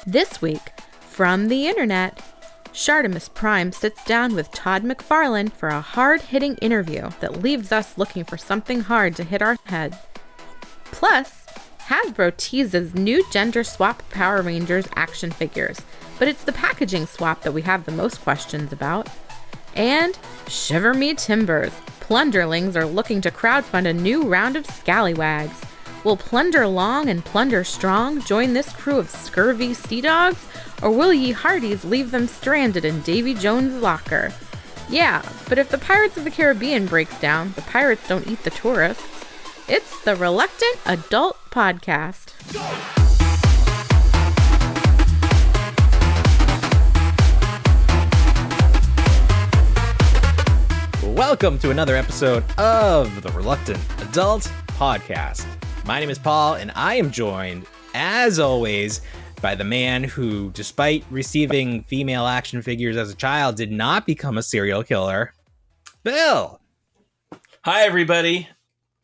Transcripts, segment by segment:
This week, from the internet, Shartimus Prime sits down with Todd McFarlane for a hard-hitting interview that leaves us looking for something hard to hit our head. Plus, Hasbro teases new gender swap Power Rangers action figures, but it's the packaging swap that we have the most questions about. And shiver me timbers, Plunderlings are looking to crowdfund a new round of scallywags. Will Plunder-Long and Plunder-Strong join this crew of scurvy sea dogs, or will ye Hearties leave them stranded in Davy Jones Locker? Yeah, but if the Pirates of the Caribbean breaks down, the pirates don't eat the tourists. It's the Reluctant Adult Podcast. Welcome to another episode of the Reluctant Adult Podcast. My name is Paul, and I am joined, as always, by the man who, despite receiving female action figures as a child, did not become a serial killer, Bill. Hi, everybody.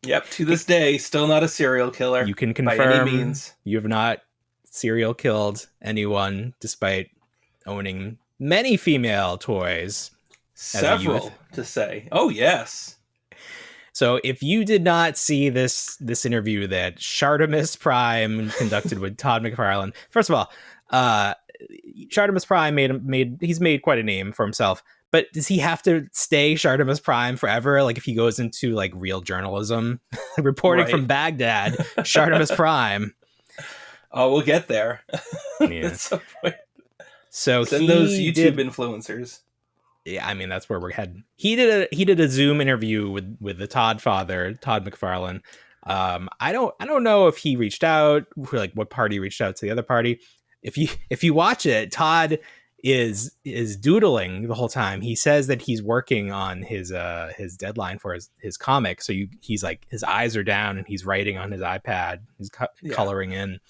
Yep, to this day, still not a serial killer. You can confirm by any means. You have not serial killed anyone, despite owning many female toys. Several, to say. Oh, yes. So if you did not see this interview that Shartimus Prime conducted with Todd McFarlane, first of all, Shartimus Prime he's made quite a name for himself, but does he have to stay Shartimus Prime forever? Like if he goes into like real journalism, reporting from Baghdad, Shartimus Prime. Oh, we'll get there. Yeah. At some point. So send those YouTube influencers. Yeah, I mean that's where we're heading. He did a Zoom interview with the Todd father, Todd McFarlane. I don't know if he reached out, like what party reached out to the other party. If you watch it, Todd is doodling the whole time. He says that he's working on his deadline for his comic. So he's like his eyes are down and he's writing on his iPad. He's coloring in.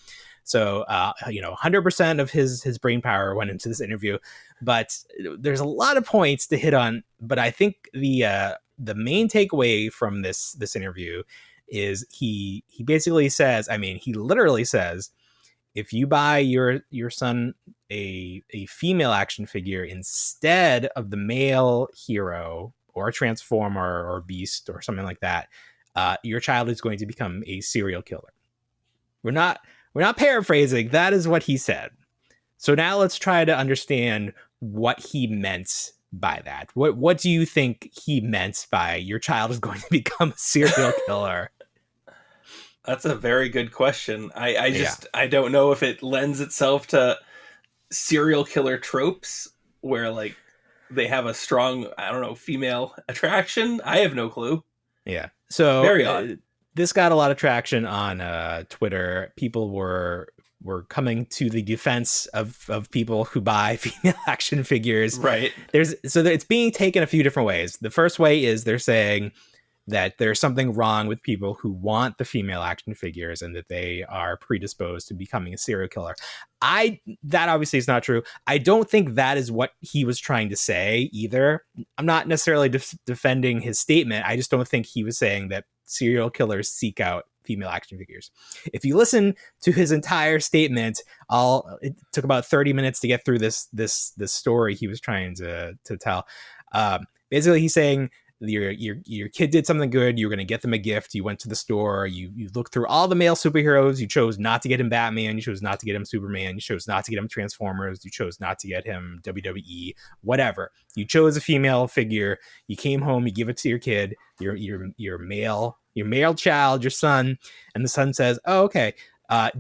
So 100% of his brain power went into this interview. But there's a lot of points to hit on. But I think the main takeaway from this interview is he basically says, he literally says, if you buy your son a female action figure instead of the male hero or a transformer or beast or something like that, your child is going to become a serial killer. We're not paraphrasing. That is what he said. So now let's try to understand what he meant by that. What do you think he meant by your child is going to become a serial killer? That's a very good question. I don't know if it lends itself to serial killer tropes where like they have a strong, female attraction. I have no clue. Yeah. So very odd. This got a lot of traction on Twitter. People were coming to the defense of people who buy female action figures. Right. It's being taken a few different ways. The first way is they're saying that there's something wrong with people who want the female action figures and that they are predisposed to becoming a serial killer. That obviously is not true. I don't think that is what he was trying to say either. I'm not necessarily defending his statement. I just don't think he was saying that serial killers seek out female action figures. If you listen to his entire statement, it took about 30 minutes to get through this story he was trying to tell. Basically, he's saying your kid did something good. You were going to get them a gift. You went to the store. You looked through all the male superheroes. You chose not to get him Batman. You chose not to get him Superman. You chose not to get him Transformers. You chose not to get him WWE. Whatever. You chose a female figure. You came home. You give it to your kid. Your male child, your son, and the son says, "Oh, okay.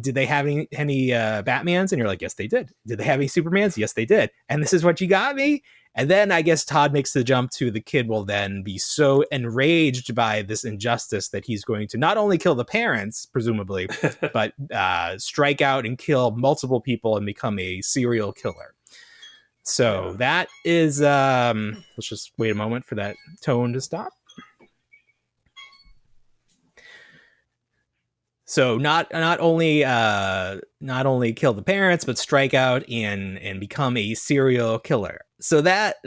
Did they have any Batmans?" And you're like, "Yes, they did." "Did they have any Supermans?" "Yes, they did." "And this is what you got me?" And then I guess Todd makes the jump to the kid will then be so enraged by this injustice that he's going to not only kill the parents, presumably, but strike out and kill multiple people and become a serial killer. So that is, let's just wait a moment for that tone to stop. So not only kill the parents, but strike out and become a serial killer. So that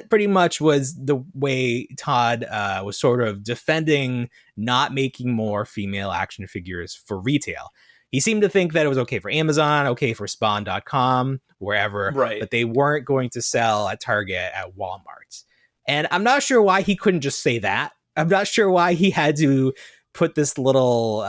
pretty much was the way Todd was sort of defending not making more female action figures for retail. he seemed to think that it was okay for Amazon, okay for Spawn.com, wherever, Right. but they weren't going to sell at Target, at Walmart. And I'm not sure why he couldn't just say that. I'm not sure why he had to put this little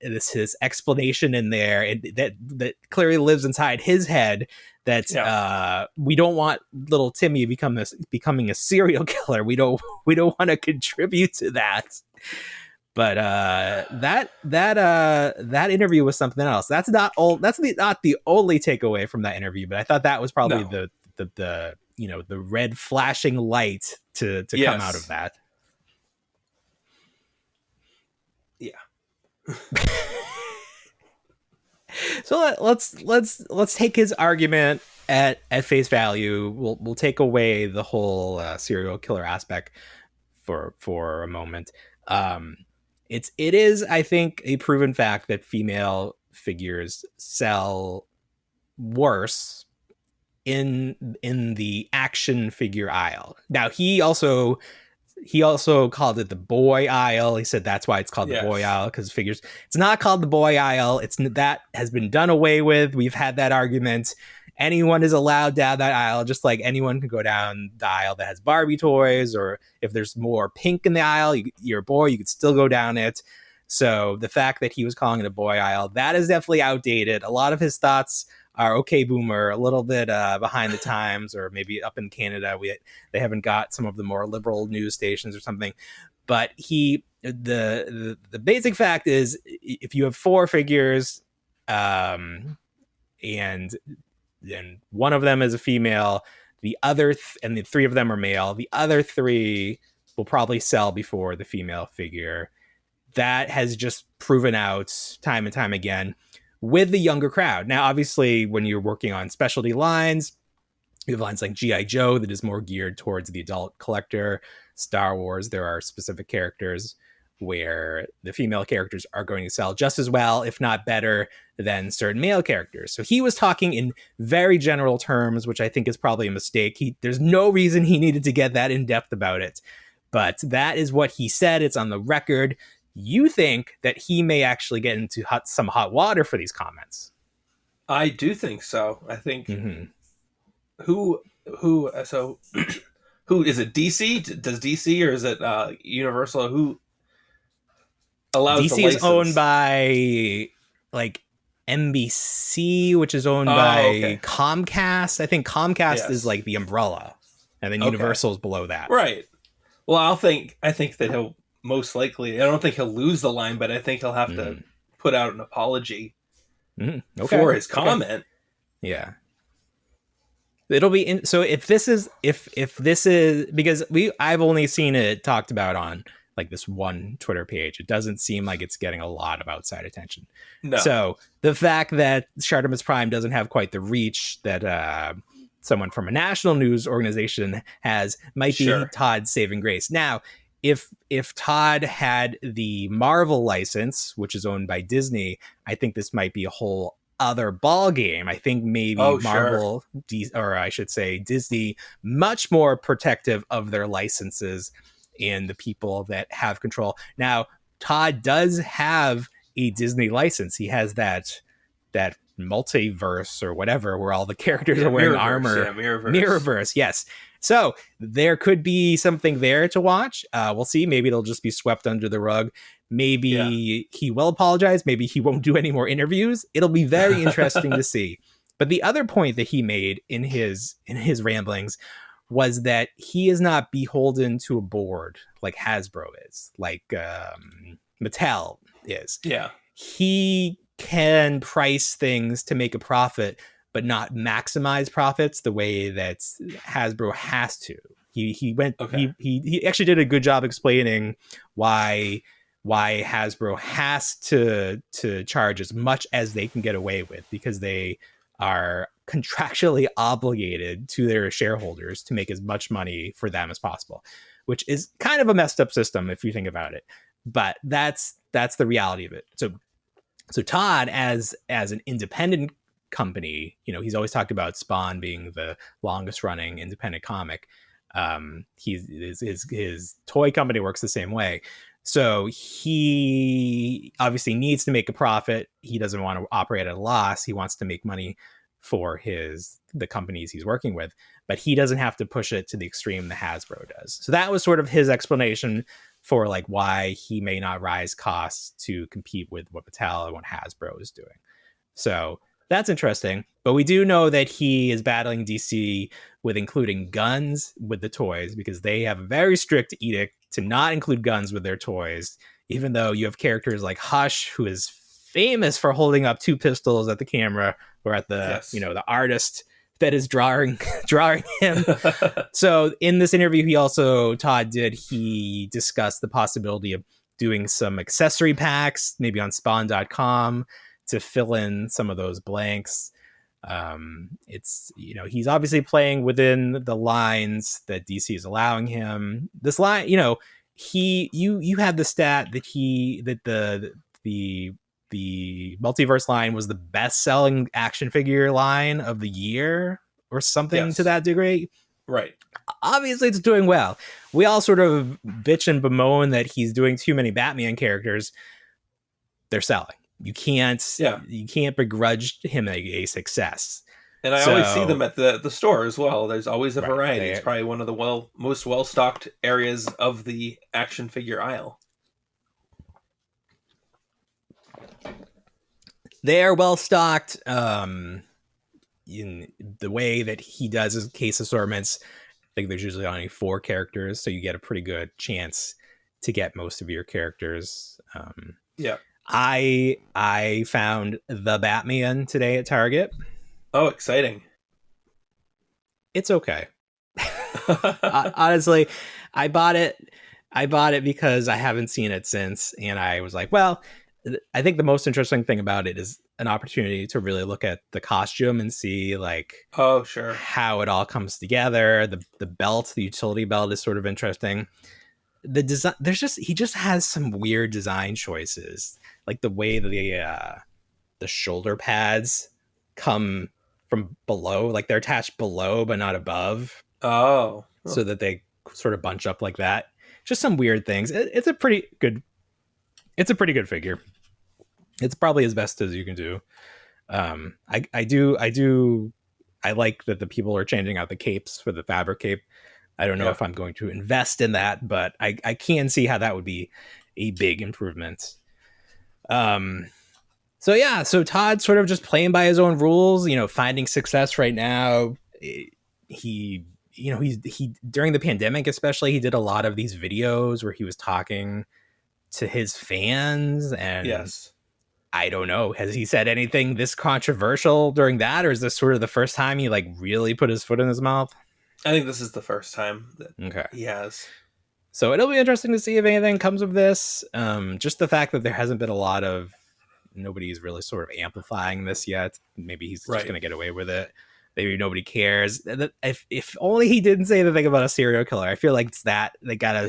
his explanation in there, and that clearly lives inside his head, that we don't want little Timmy becoming a serial killer. We don't want to contribute to that. But that interview was something else. That's not the only takeaway from that interview, but I thought that was probably the the red flashing light to come out of that. Yeah. So let's take his argument at face value. We'll take away the whole serial killer aspect for a moment. It is, I think, a proven fact that female figures sell worse in the action figure aisle. Now, he also called it the boy aisle. He said that's why it's called the boy aisle, because figures, it's not called the boy aisle. That has been done away with. We've had that argument. Anyone is allowed down that aisle, just like anyone can go down the aisle that has Barbie toys, or if there's more pink in the aisle, you're a boy, you could still go down it. So the fact that he was calling it a boy aisle, that is definitely outdated. A lot of his thoughts are okay boomer, a little bit behind the times, or maybe up in Canada they haven't got some of the more liberal news stations or something. But the basic fact is, if you have 4 figures, and one of them is a female, the other and the 3 of them are male, the other 3 will probably sell before the female figure. That has just proven out time and time again with the younger crowd. Now, obviously, when you're working on specialty lines, you have lines like G.I. Joe that is more geared towards the adult collector. Star Wars, there are specific characters where the female characters are going to sell just as well, if not better, than certain male characters. So he was talking in very general terms, which I think is probably a mistake. There's no reason he needed to get that in depth about it, but that is what he said. It's on the record. You think that he may actually get into some hot water for these comments? I do think so. I think who so who is it? DC? Does DC, or is it Universal? Who allows DC is owned by like NBC, which is owned by Comcast. I think Comcast is like the umbrella, and then Universal is below that. Right. Well, I think that he'll most likely, I don't think he'll lose the line, but I think he'll have to put out an apology for his comment. Yeah. It'll be so if this is because I've only seen it talked about on like this one Twitter page. It doesn't seem like it's getting a lot of outside attention. No. So the fact that Shartimus Prime doesn't have quite the reach that someone from a national news organization has might be Todd's saving grace. Now, if Todd had the Marvel license, which is owned by Disney, I think this might be a whole other ball game. I think maybe Marvel, or I should say Disney, much more protective of their licenses and the people that have control. Now, Todd does have a Disney license. He has that multiverse or whatever, where all the characters are wearing armor. Yeah, Mirrorverse, yes. So there could be something there to watch. We'll see. Maybe it'll just be swept under the rug. Maybe he will apologize. Maybe he won't do any more interviews. It'll be very interesting to see. But the other point that he made in his ramblings was that he is not beholden to a board like Hasbro is, like Mattel is. Yeah. He can price things to make a profit, but not maximize profits the way that Hasbro has to. He actually did a good job explaining why Hasbro has to charge as much as they can get away with, because they are contractually obligated to their shareholders to make as much money for them as possible, which is kind of a messed up system if you think about it. But that's the reality of it. So Todd, as an independent company, he's always talked about Spawn being the longest running independent comic. His toy company works the same way. So he obviously needs to make a profit. He doesn't want to operate at a loss. He wants to make money for the companies he's working with, but he doesn't have to push it to the extreme the Hasbro does. So that was sort of his explanation for like why he may not rise costs to compete with what Mattel and what Hasbro is doing. So that's interesting. But we do know that he is battling DC with including guns with the toys, because they have a very strict edict to not include guns with their toys, even though you have characters like Hush, who is famous for holding up 2 pistols at the camera or at the, the artist that is drawing him. So in this interview, he discussed the possibility of doing some accessory packs, maybe on spawn.com, to fill in some of those blanks. It's, he's obviously playing within the lines that DC is allowing him. This line, you had the stat that the multiverse line was the best selling action figure line of the year or something to that degree. Right. Obviously it's doing well. We all sort of bitch and bemoan that he's doing too many Batman characters. They're selling. You can't begrudge him a success. And I always see them at the store as well. There's always a variety. It's probably one of the most well-stocked areas of the action figure aisle. They are well-stocked. In the way that he does his case assortments, I think there's usually only 4 characters, so you get a pretty good chance to get most of your characters. I found the Batman today at Target. Oh, exciting. It's okay. Honestly, I bought it because I haven't seen it since, and I was like, well, I think the most interesting thing about it is an opportunity to really look at the costume and see how it all comes together. The belt, the utility belt, is sort of interesting. The design, he just has some weird design choices, like the way the shoulder pads come from below, like they're attached below but not above. So that they sort of bunch up like that. Just some weird things. It's a pretty good figure. It's probably as best as you can do. I like that the people are changing out the capes for the fabric cape. I don't know if I'm going to invest in that, but I can see how that would be a big improvement. So Todd's sort of just playing by his own rules, finding success right now. He during the pandemic, especially, he did a lot of these videos where he was talking to his fans, and I don't know, has he said anything this controversial during that, or is this sort of the first time he really put his foot in his mouth? I think this is the first time that he has. So it'll be interesting to see if anything comes of this. Just the fact that there hasn't been nobody's really sort of amplifying this yet. Maybe he's just going to get away with it. Maybe nobody cares. If only he didn't say the thing about a serial killer. I feel like it's that they gotta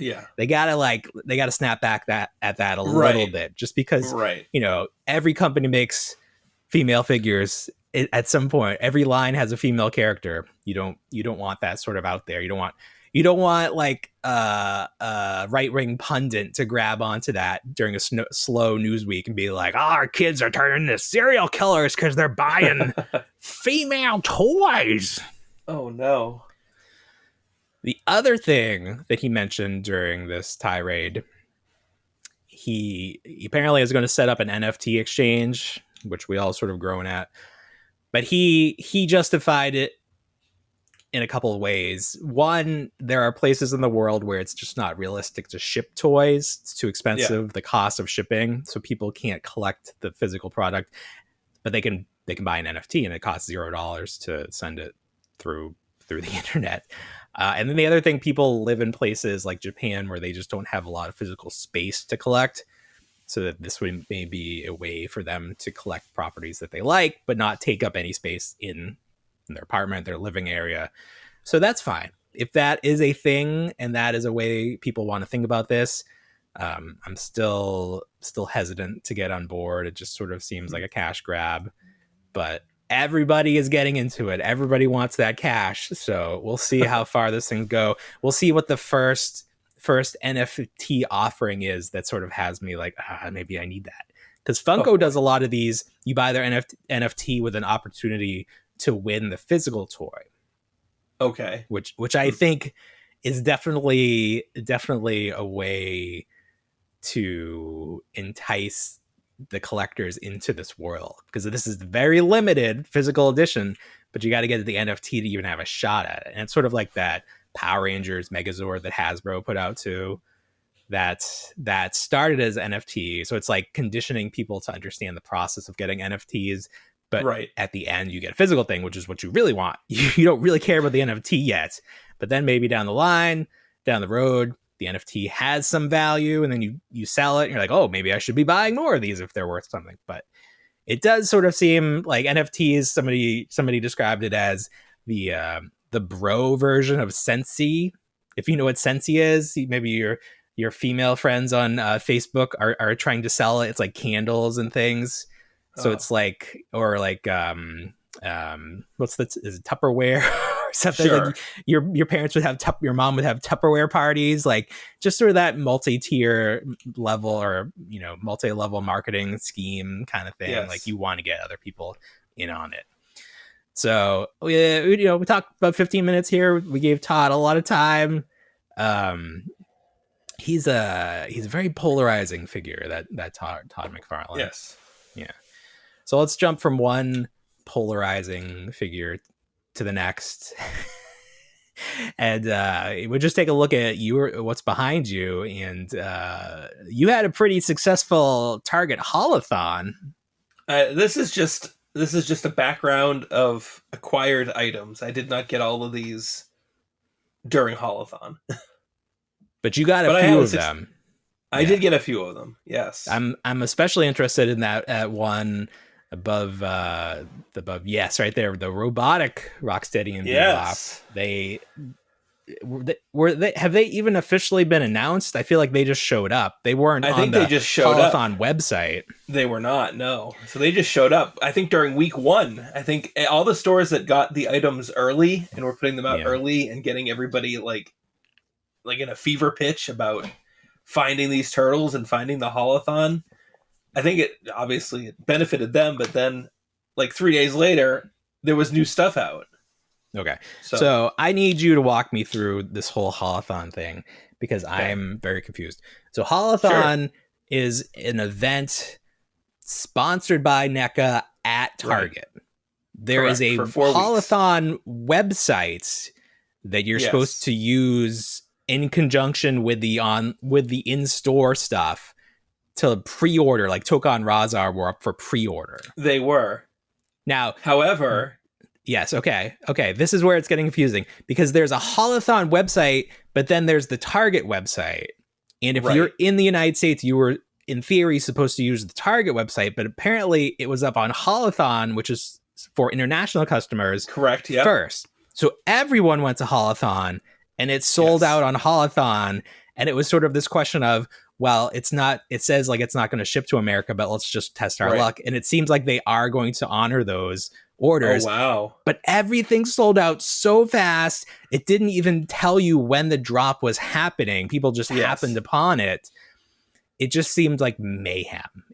snap back at that a little bit, just because every company makes female figures. At some point, every line has a female character. You don't want that sort of out there. You don't want like a right-wing pundit to grab onto that during a slow news week and be like, our kids are turning into serial killers because they're buying female toys. Oh, no. The other thing that he mentioned during this tirade, he apparently is going to set up an NFT exchange, which we all sort of groan at. But he justified it in a couple of ways. One, there are places in the world where it's just not realistic to ship toys. It's too expensive, the cost of shipping, so people can't collect the physical product, but they can buy an NFT, and it costs $0 to send it through the internet. And then the other thing, people live in places like Japan where they just don't have a lot of physical space to collect. So that this would may be a way for them to collect properties that they like, but not take up any space in their apartment, their living area. So that's fine. If that is a thing and that is a way people want to think about this, I'm still hesitant to get on board. It just sort of seems like a cash grab, but everybody is getting into it. Everybody wants that cash. So we'll see how far this thing go. We'll see what the first first NFT offering is that sort of has me like, maybe I need that. Because Funko does a lot of these. You buy their NFT with an opportunity to win the physical toy. Okay. Which I think is definitely a way to entice the collectors into this world, because this is very limited physical edition, but you got to get the NFT to even have a shot at it. And it's sort of like that Power Rangers Megazord that Hasbro put out too, that started as NFT. So it's like conditioning people to understand the process of getting NFTs, but at the end you get a physical thing, which is what you really want. You don't really care about the NFT yet, but then maybe down the road, the NFT has some value, and then you sell it and you're like, oh, maybe I should be buying more of these if they're worth something. But it does sort of seem like NFTs, somebody described it as the bro version of Scentsy. If you know what Scentsy is, maybe your female friends on Facebook are trying to sell it. It's like candles and things. So it's like, or like what's that? Is it Tupperware or something? Sure. Like your parents would have your mom would have Tupperware parties, like just sort of that multi-tier level, or multi-level marketing scheme kind of thing. Yes. Like you want to get other people in on it. So we talked about 15 minutes here. We gave Todd a lot of time. He's a very polarizing figure, that Todd McFarlane. Yes. Yeah. So let's jump from one polarizing figure to the next. And we'll just take a look at what's behind you. And you had a pretty successful Target Haulathon. This is just a background of acquired items. I did not get all of these during Haulathon. But you got a few of them. I did get a few of them. Yes. I'm especially interested in that one above yes, right there, the robotic Rocksteady and yes. Have they even officially been announced? I feel like they just showed up. They weren't on the Haulathon website. They were not, no. So they just showed up. I think during week 1. I think all the stores that got the items early and were putting them out early and getting everybody like in a fever pitch about finding these turtles and finding the Haulathon. I think it obviously benefited them, but then like 3 days later, there was new stuff out. Okay. So I need you to walk me through this whole Haulathon thing, because I'm very confused. So Haulathon is an event sponsored by NECA at Target. Right. There is a Haulathon website that you're supposed to use in conjunction with the in-store stuff to pre-order. Like Tokon Razar were up for pre-order. They were. Now, however, yes, okay. This is where it's getting confusing, because there's a Haulathon website, but then there's the Target website. And if you're in the United States, you were in theory supposed to use the Target website, but apparently it was up on Haulathon, which is for international customers. Correct. Yeah. First, so everyone went to Haulathon. And it sold out on Haulathon, and it was sort of this question of, well, it says like it's not going to ship to America, but let's just test our luck. And it seems like they are going to honor those orders. Oh, wow. But everything sold out so fast, it didn't even tell you when the drop was happening. People just happened upon it. It just seemed like mayhem.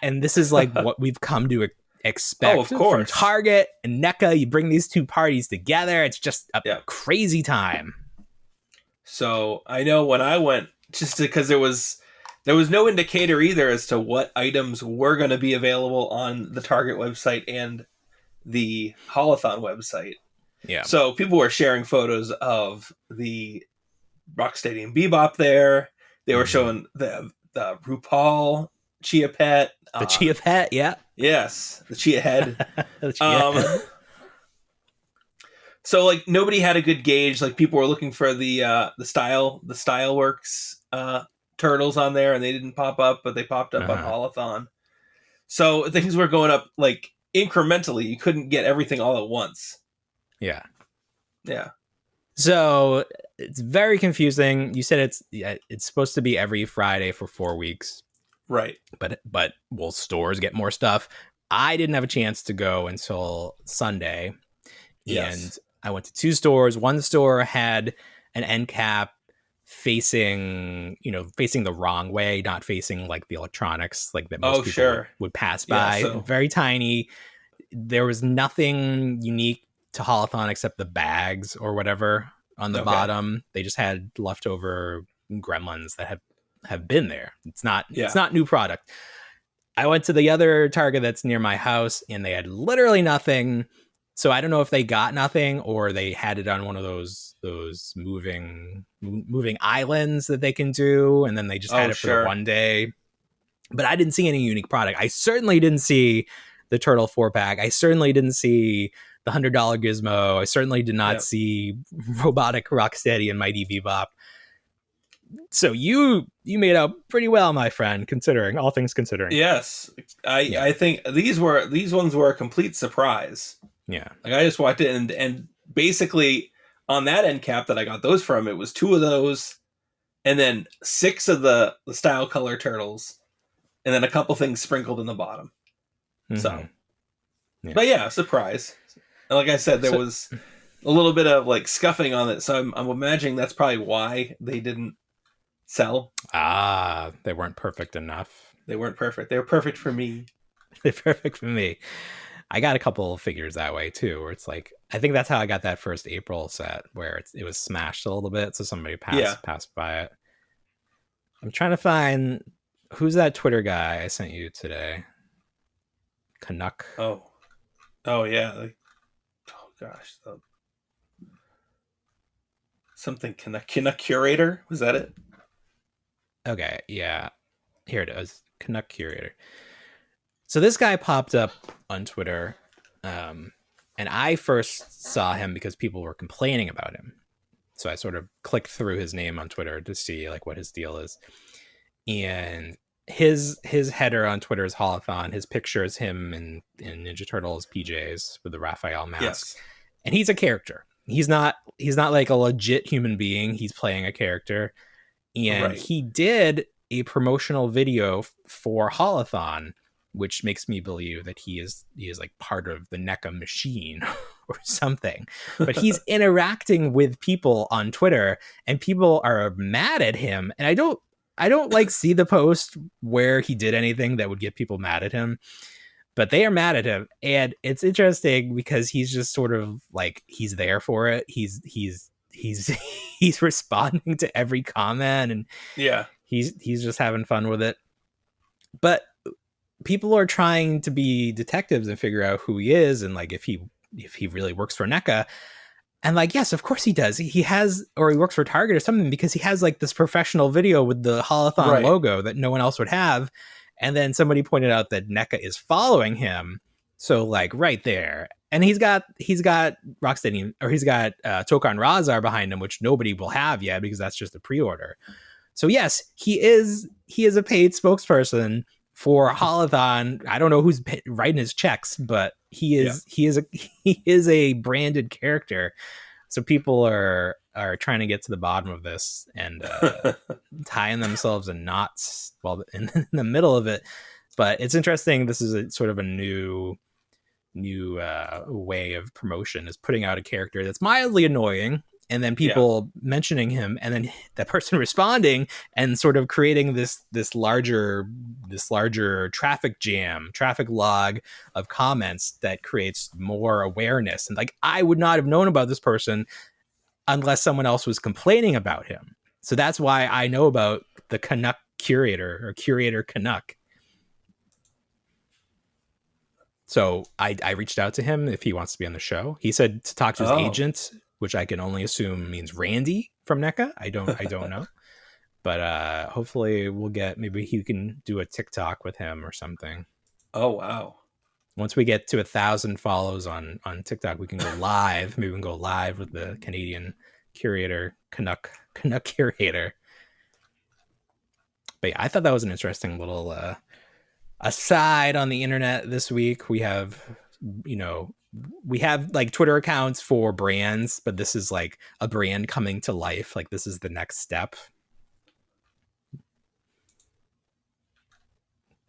And this is like what we've come to expect from Target and NECA. You bring these two parties together, it's just a crazy time. So I know when I went, just because there was no indicator either as to what items were going to be available on the Target website and the Haulathon website. Yeah. So people were sharing photos of the Rocksteady and Bebop there. They were showing the RuPaul Chia Pet. The Chia Pet, yeah. Yes, the Chia Head. The Chia Head. So like nobody had a good gauge. Like people were looking for the Styleworks turtles on there, and they didn't pop up, but they popped up on Haulathon. So things were going up like incrementally. You couldn't get everything all at once. Yeah. So it's very confusing. You said it's supposed to be every Friday for 4 weeks, right? But will stores get more stuff? I didn't have a chance to go until Sunday, and I went to 2 stores. One store had an end cap facing the wrong way, not facing like the electronics like that most people would pass by. Very tiny. There was nothing unique to Holothon except the bags or whatever on the bottom. They just had leftover gremlins that have been there. It's not new product. I went to the other Target that's near my house and they had literally nothing. So I don't know if they got nothing or they had it on one of those moving islands that they can do, and then they just had it for one day. But I didn't see any unique product. I certainly didn't see the Turtle 4-pack. I certainly didn't see the $100 Gizmo. I certainly did not see Robotic Rocksteady and Mighty Bebop. So you made out pretty well, my friend, considering all things considering. Yes, I think these ones were a complete surprise. Yeah, like I just walked in and basically on that end cap that I got those from, it was 2 of those, and then 6 of the style color turtles, and then a couple things sprinkled in the bottom. Mm-hmm. So, but surprise. And like I said, there was a little bit of like scuffing on it, so I'm imagining that's probably why they didn't sell. They weren't perfect enough. They weren't perfect. They were perfect for me. They're perfect for me. I got a couple of figures that way too, where it's like, I think that's how I got that first April set where it was smashed a little bit. So somebody passed by it. I'm trying to find who's that Twitter guy I sent you today. Canuck. Oh yeah. Oh gosh. Something Canuck Curator. Was that it? Okay. Yeah. Here it is. Canuck Curator. So this guy popped up on Twitter, and I first saw him because people were complaining about him. So I sort of clicked through his name on Twitter to see like what his deal is. And his header on Twitter is Holothon. His picture is him in Ninja Turtles PJs with the Raphael mask. Yes. And he's a character. He's not like a legit human being. He's playing a character. And he did a promotional video for Holothon, which makes me believe that he is like part of the NECA machine or something. But he's interacting with people on Twitter, and people are mad at him. And I don't like see the post where he did anything that would get people mad at him, but they are mad at him. And it's interesting because he's just sort of like, he's there for it. He's he's responding to every comment, and he's just having fun with it. But people are trying to be detectives and figure out who he is and like if he really works for NECA. And like, yes, of course he does. He works for Target or something, because he has like this professional video with the Holothon logo that no one else would have. And then somebody pointed out that NECA is following him. So like right there. And he's got Rocksteady, or he's got Tokan Razar behind him, which nobody will have yet because that's just a pre-order. So yes, he is a paid spokesperson for Holothon. I don't know who's writing his checks, but he is a branded character. So people are trying to get to the bottom of this and tying themselves in knots while in the middle of it. But it's interesting. This is a sort of a new way of promotion, is putting out a character that's mildly annoying, and then people mentioning him, and then that person responding and sort of creating this larger traffic log of comments that creates more awareness. And like, I would not have known about this person unless someone else was complaining about him. So that's why I know about the Canuck Curator, or Curator Canuck. So I reached out to him if he wants to be on the show. He said to talk to his agent, which I can only assume means Randy from NECA. I don't know. But hopefully maybe he can do a TikTok with him or something. Oh, wow. Once we get to 1,000 follows on TikTok, we can go live. Maybe we can go live with the Canadian Curator, Canuck Curator. But yeah, I thought that was an interesting little aside on the internet this week. We have like Twitter accounts for brands, but this is like a brand coming to life. Like, this is the next step.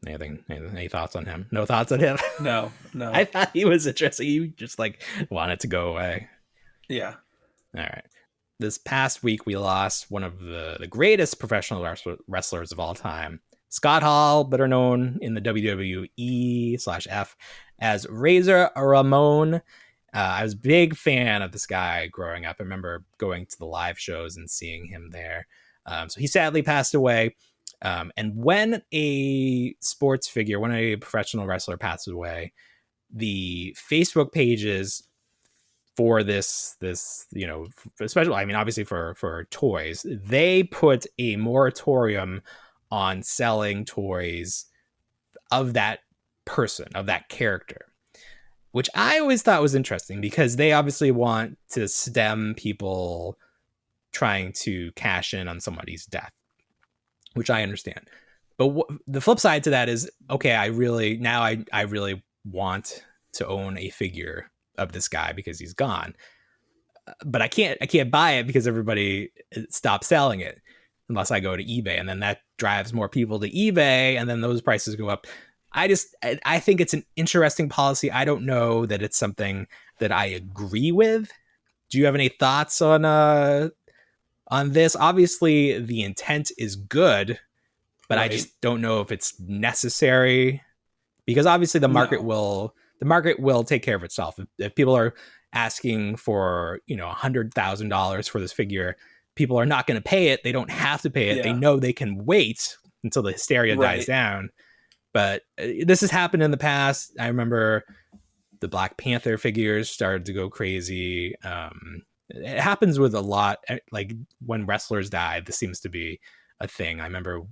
Any thoughts on him? No thoughts on him? No. I thought he was interesting. He just like wanted to go away. Yeah. All right. this past week we lost one of the greatest professional wrestlers of all time, Scott Hall, better known in the WWE/F as Razor Ramon. I was a big fan of this guy growing up. I remember going to the live shows and seeing him there. So he sadly passed away. And when a sports figure, when a professional wrestler passes away, the Facebook pages for this, you know, especially, I mean, obviously for toys, they put a moratorium on selling toys of that person, of that character, which I always thought was interesting because they obviously want to stem people trying to cash in on somebody's death, which I understand. But the flip side to that is, okay, I really want to own a figure of this guy because he's gone, but I can't buy it because everybody stopped selling it unless I go to eBay, and then that drives more people to eBay, and then those prices go up. I think it's an interesting policy. I don't know that it's something that I agree with. Do you have any thoughts on this? Obviously, the intent is good, but right. I just don't know if it's necessary, because obviously the market will take care of itself. If people are asking for, you know, $100,000 for this figure, people are not going to pay it. They don't have to pay it. Yeah. They know they can wait until the hysteria dies down. But this has happened in the past. I remember the Black Panther figures started to go crazy. It happens with a lot. Like when wrestlers die, this seems to be a thing. I remember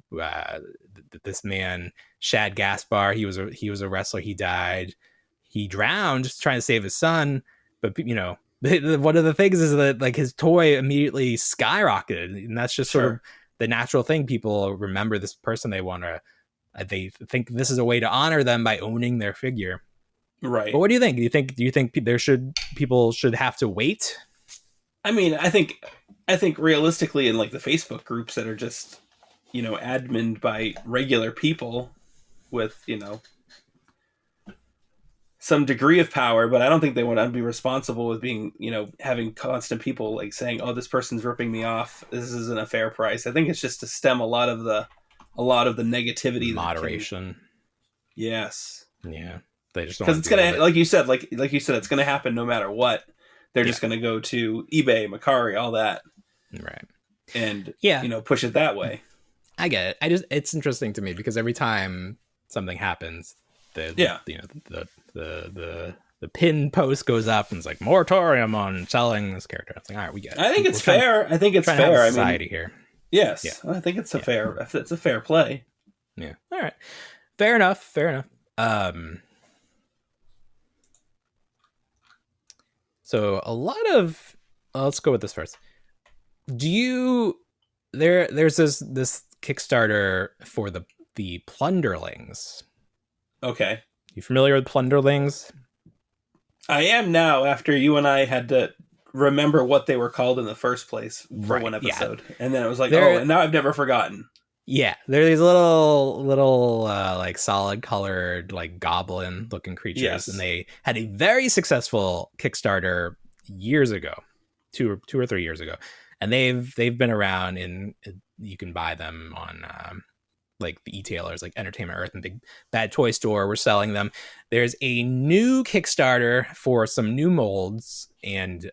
this man, Shad Gaspar. He was a wrestler. He died. He drowned just trying to save his son. But, you know, one of the things is that like his toy immediately skyrocketed, and that's just sort of the natural thing. People remember this person. They think this is a way to honor them by owning their figure. Right. But what do you think? Do you think people should have to wait? I mean, I think realistically, in like the Facebook groups that are just, you know, adminned by regular people with, you know, some degree of power, but I don't think they want to be responsible with being, you know, having constant people like saying, "Oh, this person's ripping me off. This isn't a fair price." I think it's just to stem a lot of the negativity, moderation. Yes. Yeah. They just because it's gonna, like you said, it's gonna happen no matter what. They're just gonna go to eBay, Mercari, all that, right? And you know, push it that way. I get it. It's interesting to me because every time something happens, the pin post goes up and it's like moratorium on selling this character. It's like, all right, we get it. I think it's fair. I think it's fair. Society here. Yes, yeah. I think it's a fair play. Yeah. All right. Fair enough. So a lot of let's go with this first. There's this Kickstarter for the Plunderlings. Okay. You familiar with Plunderlings? I am now, after you and I had to remember what they were called in the first place for one episode. Yeah. And then it was like, and now I've never forgotten. Yeah, they're these little like solid colored like goblin looking creatures. Yes. And they had a very successful Kickstarter years ago, two or 3 years ago, and they've been around, and you can buy them on like the e-tailers like Entertainment Earth and Big Bad Toy Store. We're selling them. There's a new Kickstarter for some new molds, and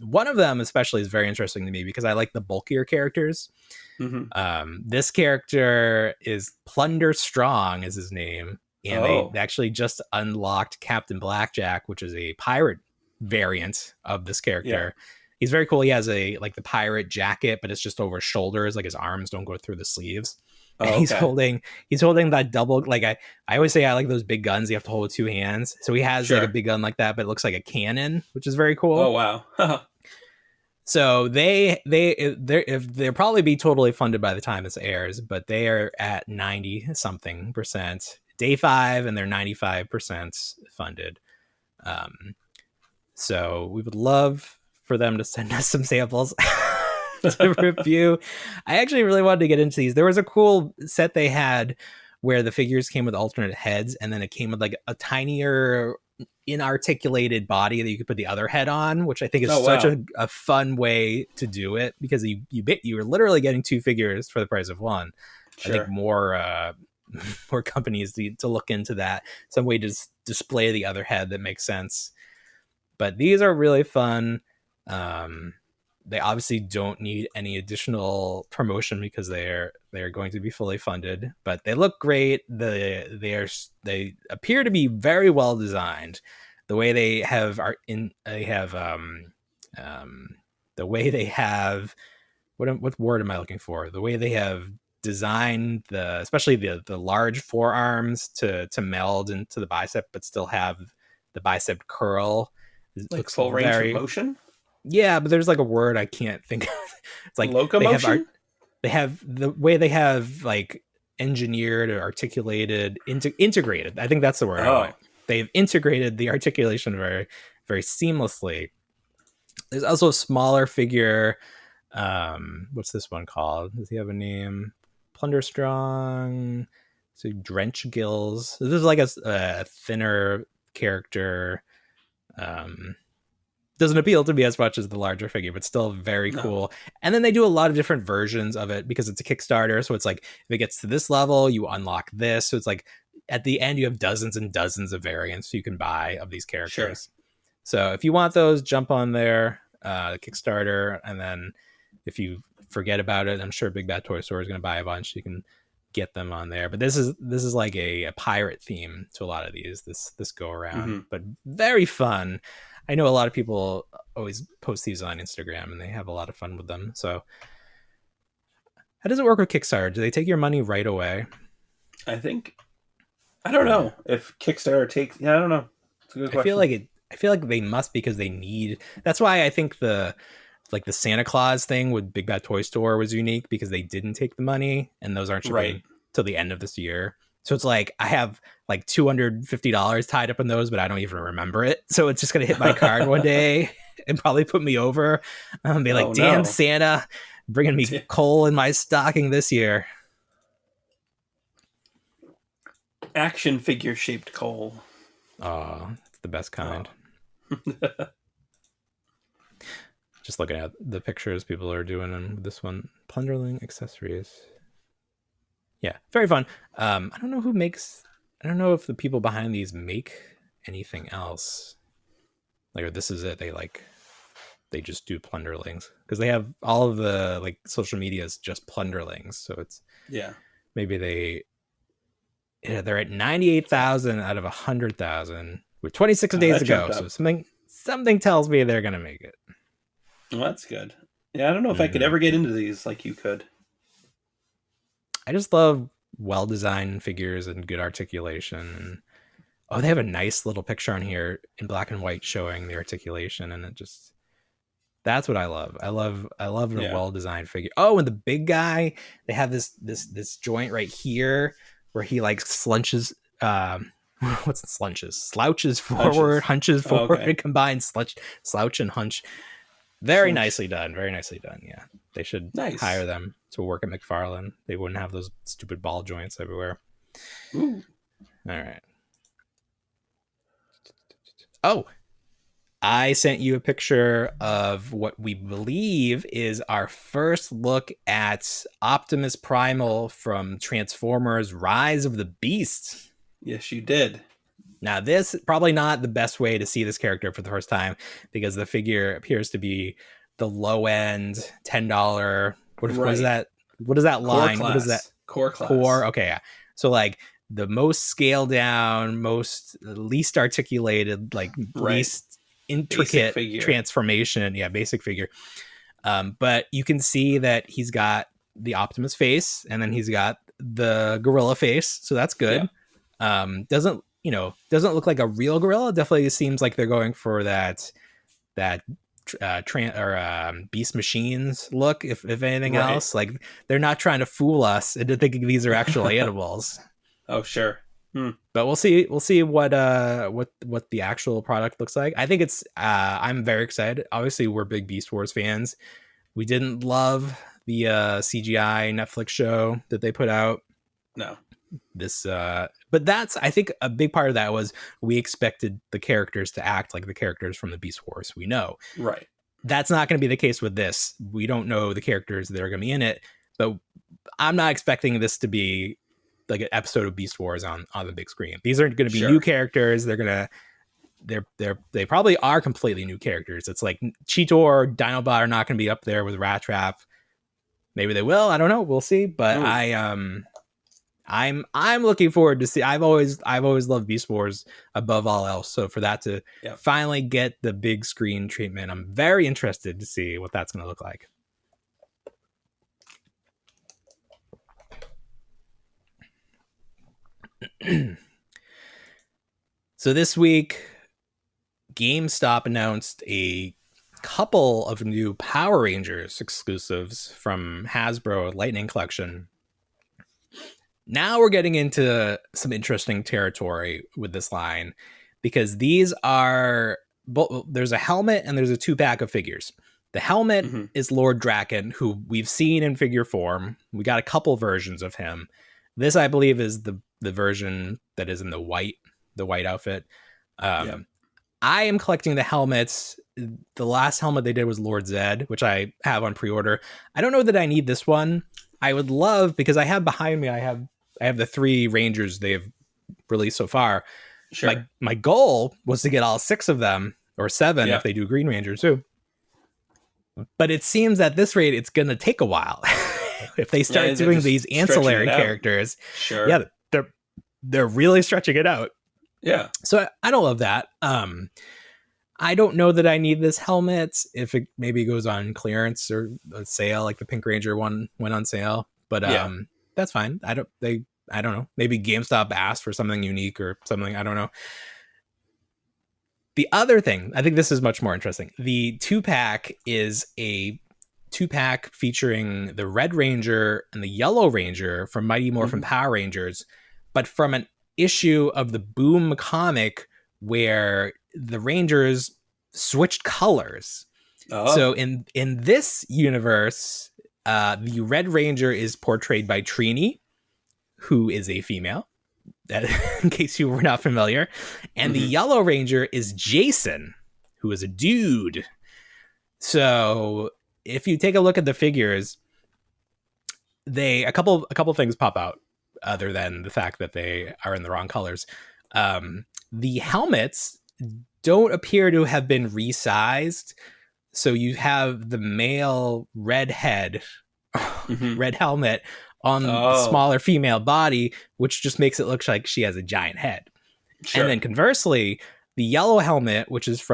one of them especially is very interesting to me because I like the bulkier characters. Mm-hmm. This character is Plunder-Strong is his name, and they actually just unlocked Captain Blackjack, which is a pirate variant of this character. Yeah. He's very cool. He has the pirate jacket, but it's just over his shoulders, like his arms don't go through the sleeves. And he's holding that double, like I always say I like those big guns you have to hold with two hands. So he has like a big gun like that, but it looks like a cannon, which is very cool. Oh wow. So they'll probably be totally funded by the time this airs, but they are at 90-something% day 5, and they're 95% funded. So we would love for them to send us some samples to review. I actually really wanted to get into these. There was a cool set they had where the figures came with alternate heads, and then it came with like a tinier inarticulated body that you could put the other head on, which I think is such a fun way to do it, because you are literally getting 2 figures for the price of one. Sure. I think more companies need to look into that, some way to display the other head that makes sense. But these are really fun. They obviously don't need any additional promotion because they're going to be fully funded, but they look great. They appear to be very well designed. The way they have the way they have, what word am I looking for? The way they have designed especially the large forearms to meld into the bicep, but still have the bicep curl. It looks full range of motion. Yeah, but there's like a word I can't think of. It's like locomotion. They have the way they have like engineered or articulated integrated. I think that's the word. Oh. They've integrated the articulation very, very seamlessly. There's also a smaller figure. What's this one called? Does he have a name? Plunder-Strong. So Drench Gills. This is like a thinner character. Doesn't appeal to me as much as the larger figure, but still very cool. And then they do a lot of different versions of it because it's a Kickstarter. So it's like, if it gets to this level, you unlock this. So it's like at the end, you have dozens and dozens of variants you can buy of these characters. Sure. So if you want those, jump on there, Kickstarter. And then if you forget about it, I'm sure Big Bad Toy Store is going to buy a bunch. You can get them on there. But this is like a pirate theme to a lot of these, this go around, but very fun. I know a lot of people always post these on Instagram and they have a lot of fun with them. So how does it work with Kickstarter? Do they take your money right away? I don't know if Kickstarter takes, I don't know. It's a good question. I feel like they must, because they need, that's why I think the Santa Claus thing with Big Bad Toy Store was unique, because they didn't take the money and those aren't shipping till the end of this year. So it's like I have like $250 tied up in those, but I don't even remember it. So it's just going to hit my card one day and probably put me over. And be like, damn, Santa, bringing me coal in my stocking this year. Action figure shaped coal. Oh, it's the best kind. Just looking at the pictures people are doing on this one. Plunderling accessories. Yeah, very fun. I don't know if the people behind these make anything else. Like, this is it. They just do Plunderlings, because they have all of the like social media is just Plunderlings. So it's maybe they're at 98,000 out of 100,000 with 26 days to go. So something tells me they're gonna make it. Well, that's good. Yeah, I don't know if I could ever get into these like you could. I just love well-designed figures and good articulation. And they have a nice little picture on here in black and white showing the articulation, and that's what I love. I love a well-designed figure. Oh, and the big guy, they have this joint right here where he like slunches. What's slunches? Slouches forward, hunches forward, combined slouch and hunch. Very nicely done. Very nicely done. Yeah. They should hire them to work at McFarlane. They wouldn't have those stupid ball joints everywhere. Ooh. All right. Oh, I sent you a picture of what we believe is our first look at Optimus Primal from Transformers Rise of the Beast. Yes, you did. Now, this is probably not the best way to see this character for the first time, because the figure appears to be the low end $10. What is that? What is that line? What is that? Core class. Core. Okay, yeah. So like the most scaled down, least articulated, like least intricate transformation. Yeah, basic figure. But you can see that he's got the Optimus face, and then he's got the gorilla face. So that's good. Yeah. Doesn't look like a real gorilla. Definitely seems like they're going for that Beast Machines look, if anything else. Like, they're not trying to fool us into thinking these are actual animals. Oh, sure. But we'll see what the actual product looks like. I think it's I'm very excited. Obviously, we're big Beast Wars fans. We didn't love the CGI Netflix show that they put out. No. this but that's, I think a big part of that was we expected the characters to act like the characters from the Beast Wars we know. Right. That's not going to be the case with this. We don't know the characters that are going to be in it, but I'm not expecting this to be like an episode of Beast Wars on the big screen. These aren't going to be new characters. They probably are completely new characters. It's like Cheetor, Dinobot are not going to be up there with Rat Trap. Maybe they will. I don't know. We'll see. But I'm looking forward to see. I've always loved Beast Wars above all else. So for that to finally get the big screen treatment, I'm very interested to see what that's going to look like. So this week, GameStop announced a couple of new Power Rangers exclusives from Hasbro Lightning Collection. Now we're getting into some interesting territory with this line, because these are there's a helmet and there's a 2-pack of figures. The helmet is Lord Draken, who we've seen in figure form. We got a couple versions of him. This, I believe, is the version that is in the white outfit. I am collecting the helmets. The last helmet they did was Lord Zed, which I have on pre-order. I don't know that I need this one. I would love, because I have behind me, I have the 3 Rangers they've released so far. Sure. My goal was to get all 6 of them, or 7 if they do Green Ranger too. But it seems at this rate, it's going to take a while. If they start doing these ancillary characters, they're really stretching it out. Yeah. So I don't love that. I don't know that I need this helmet if it maybe goes on clearance or a sale, like the Pink Ranger one went on sale. But that's fine. I don't know. Maybe GameStop asked for something unique or something. I don't know. The other thing, I think this is much more interesting. The 2-pack is a 2-pack featuring the Red Ranger and the Yellow Ranger from Mighty Morphin Power Rangers, but from an issue of the Boom comic where the Rangers switched colors. So in this universe, the Red Ranger is portrayed by Trini, who is a female, in case you were not familiar. And the Yellow Ranger is Jason, who is a dude. So if you take a look at the figures, a couple things pop out other than the fact that they are in the wrong colors. The helmets don't appear to have been resized. So you have the male red head, red helmet on the smaller female body, which just makes it look like she has a giant head. Sure. And then conversely, the yellow helmet, which was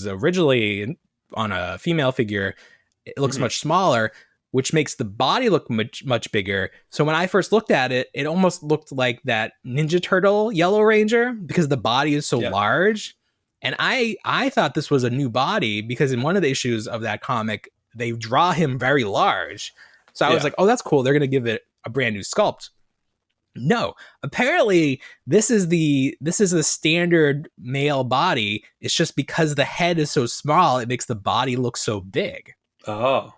originally on a female figure, it looks much smaller, which makes the body look much bigger. So when I first looked at it, it almost looked like that Ninja Turtle Yellow Ranger, because the body is so large. And I thought this was a new body, because in one of the issues of that comic, they draw him very large. So I was like, oh, that's cool. They're going to give it a brand new sculpt. No, apparently this is the standard male body. It's just because the head is so small, it makes the body look so big. Oh.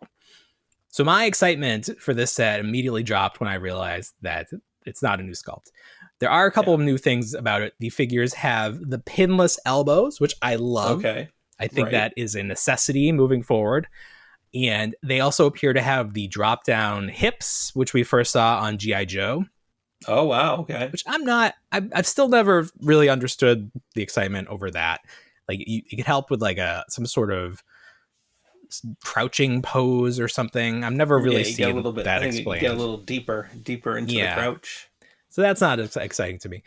So my excitement for this set immediately dropped when I realized that it's not a new sculpt. There are a couple of new things about it. The figures have the pinless elbows, which I love. Okay. I think that is a necessity moving forward. And they also appear to have the drop-down hips, which we first saw on G.I. Joe. Oh, wow. Okay. Which I've still never really understood the excitement over that. Like, you could help with like some sort of crouching pose or something. I've never really seen that explained. Get a little deeper into the crouch. So that's not exciting to me.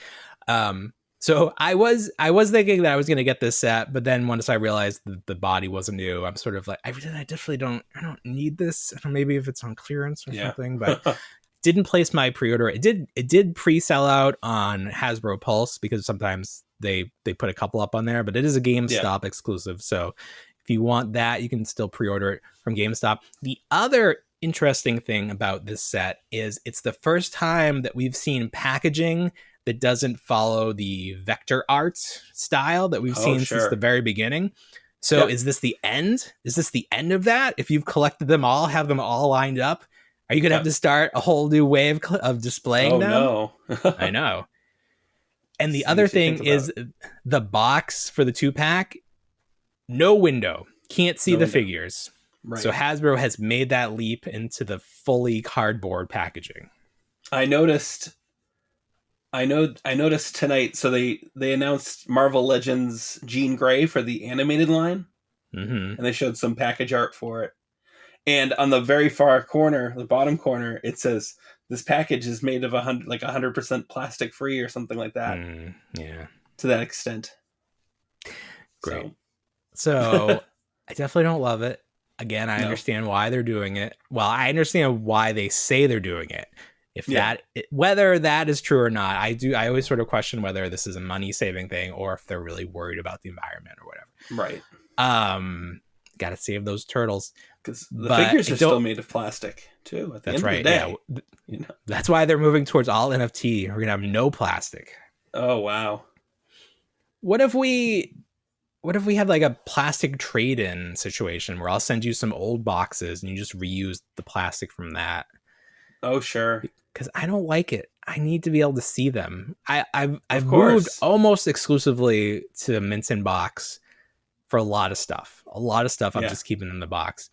So I was thinking that I was going to get this set, but then once I realized that the body wasn't new, I'm sort of like, I definitely don't need this. I don't know, maybe if it's on clearance or something, but didn't place my pre-order. It did pre-sell out on Hasbro Pulse, because sometimes they put a couple up on there, but it is a GameStop exclusive. So if you want that, you can still pre-order it from GameStop. The other interesting thing about this set is it's the first time that we've seen packaging that doesn't follow the vector art style that we've seen since the very beginning. So is this the end? Is this the end of that? If you've collected them all, have them all lined up, Are you gonna have to start a whole new way of displaying them? No. I know. And the other thing is the box for the 2-pack, no window, can't see the figures. Right. So Hasbro has made that leap into the fully cardboard packaging. I noticed tonight. So they announced Marvel Legends Jean Grey for the animated line, and they showed some package art for it. And on the very far corner, the bottom corner, it says this package is made of 100% plastic free or something like that. Yeah, to that extent. Great. So I definitely don't love it. Again, I understand why they're doing it. Well, I understand why they say they're doing it. Whether that is true or not, I always sort of question whether this is a money saving thing or if they're really worried about the environment or whatever. Right. Got to save those turtles because the figures are still made of plastic too. At the end of the day, yeah. That's why they're moving towards all NFT. We're gonna have no plastic. Oh wow. What if we have like a plastic trade-in situation where I'll send you some old boxes and you just reuse the plastic from that? Oh sure. Because I don't like it. I need to be able to see them. I've moved almost exclusively to mint in box for a lot of stuff. I'm just keeping in the box.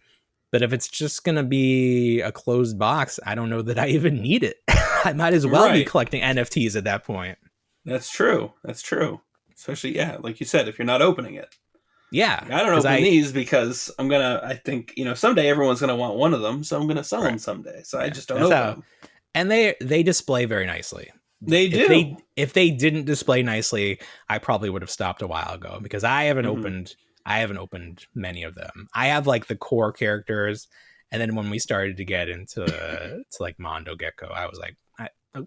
But if it's just going to be a closed box, I don't know that I even need it. I might as well be collecting NFTs at that point. That's true. Especially, like you said, if you're not opening it. Yeah. I don't open these because I think, someday everyone's going to want one of them. So I'm going to sell them someday. So I just don't open them. And they display very nicely. They do. If they didn't display nicely, I probably would have stopped a while ago because I haven't opened many of them. I have like the core characters, and then when we started to get into to like Mondo Gecko, I was like,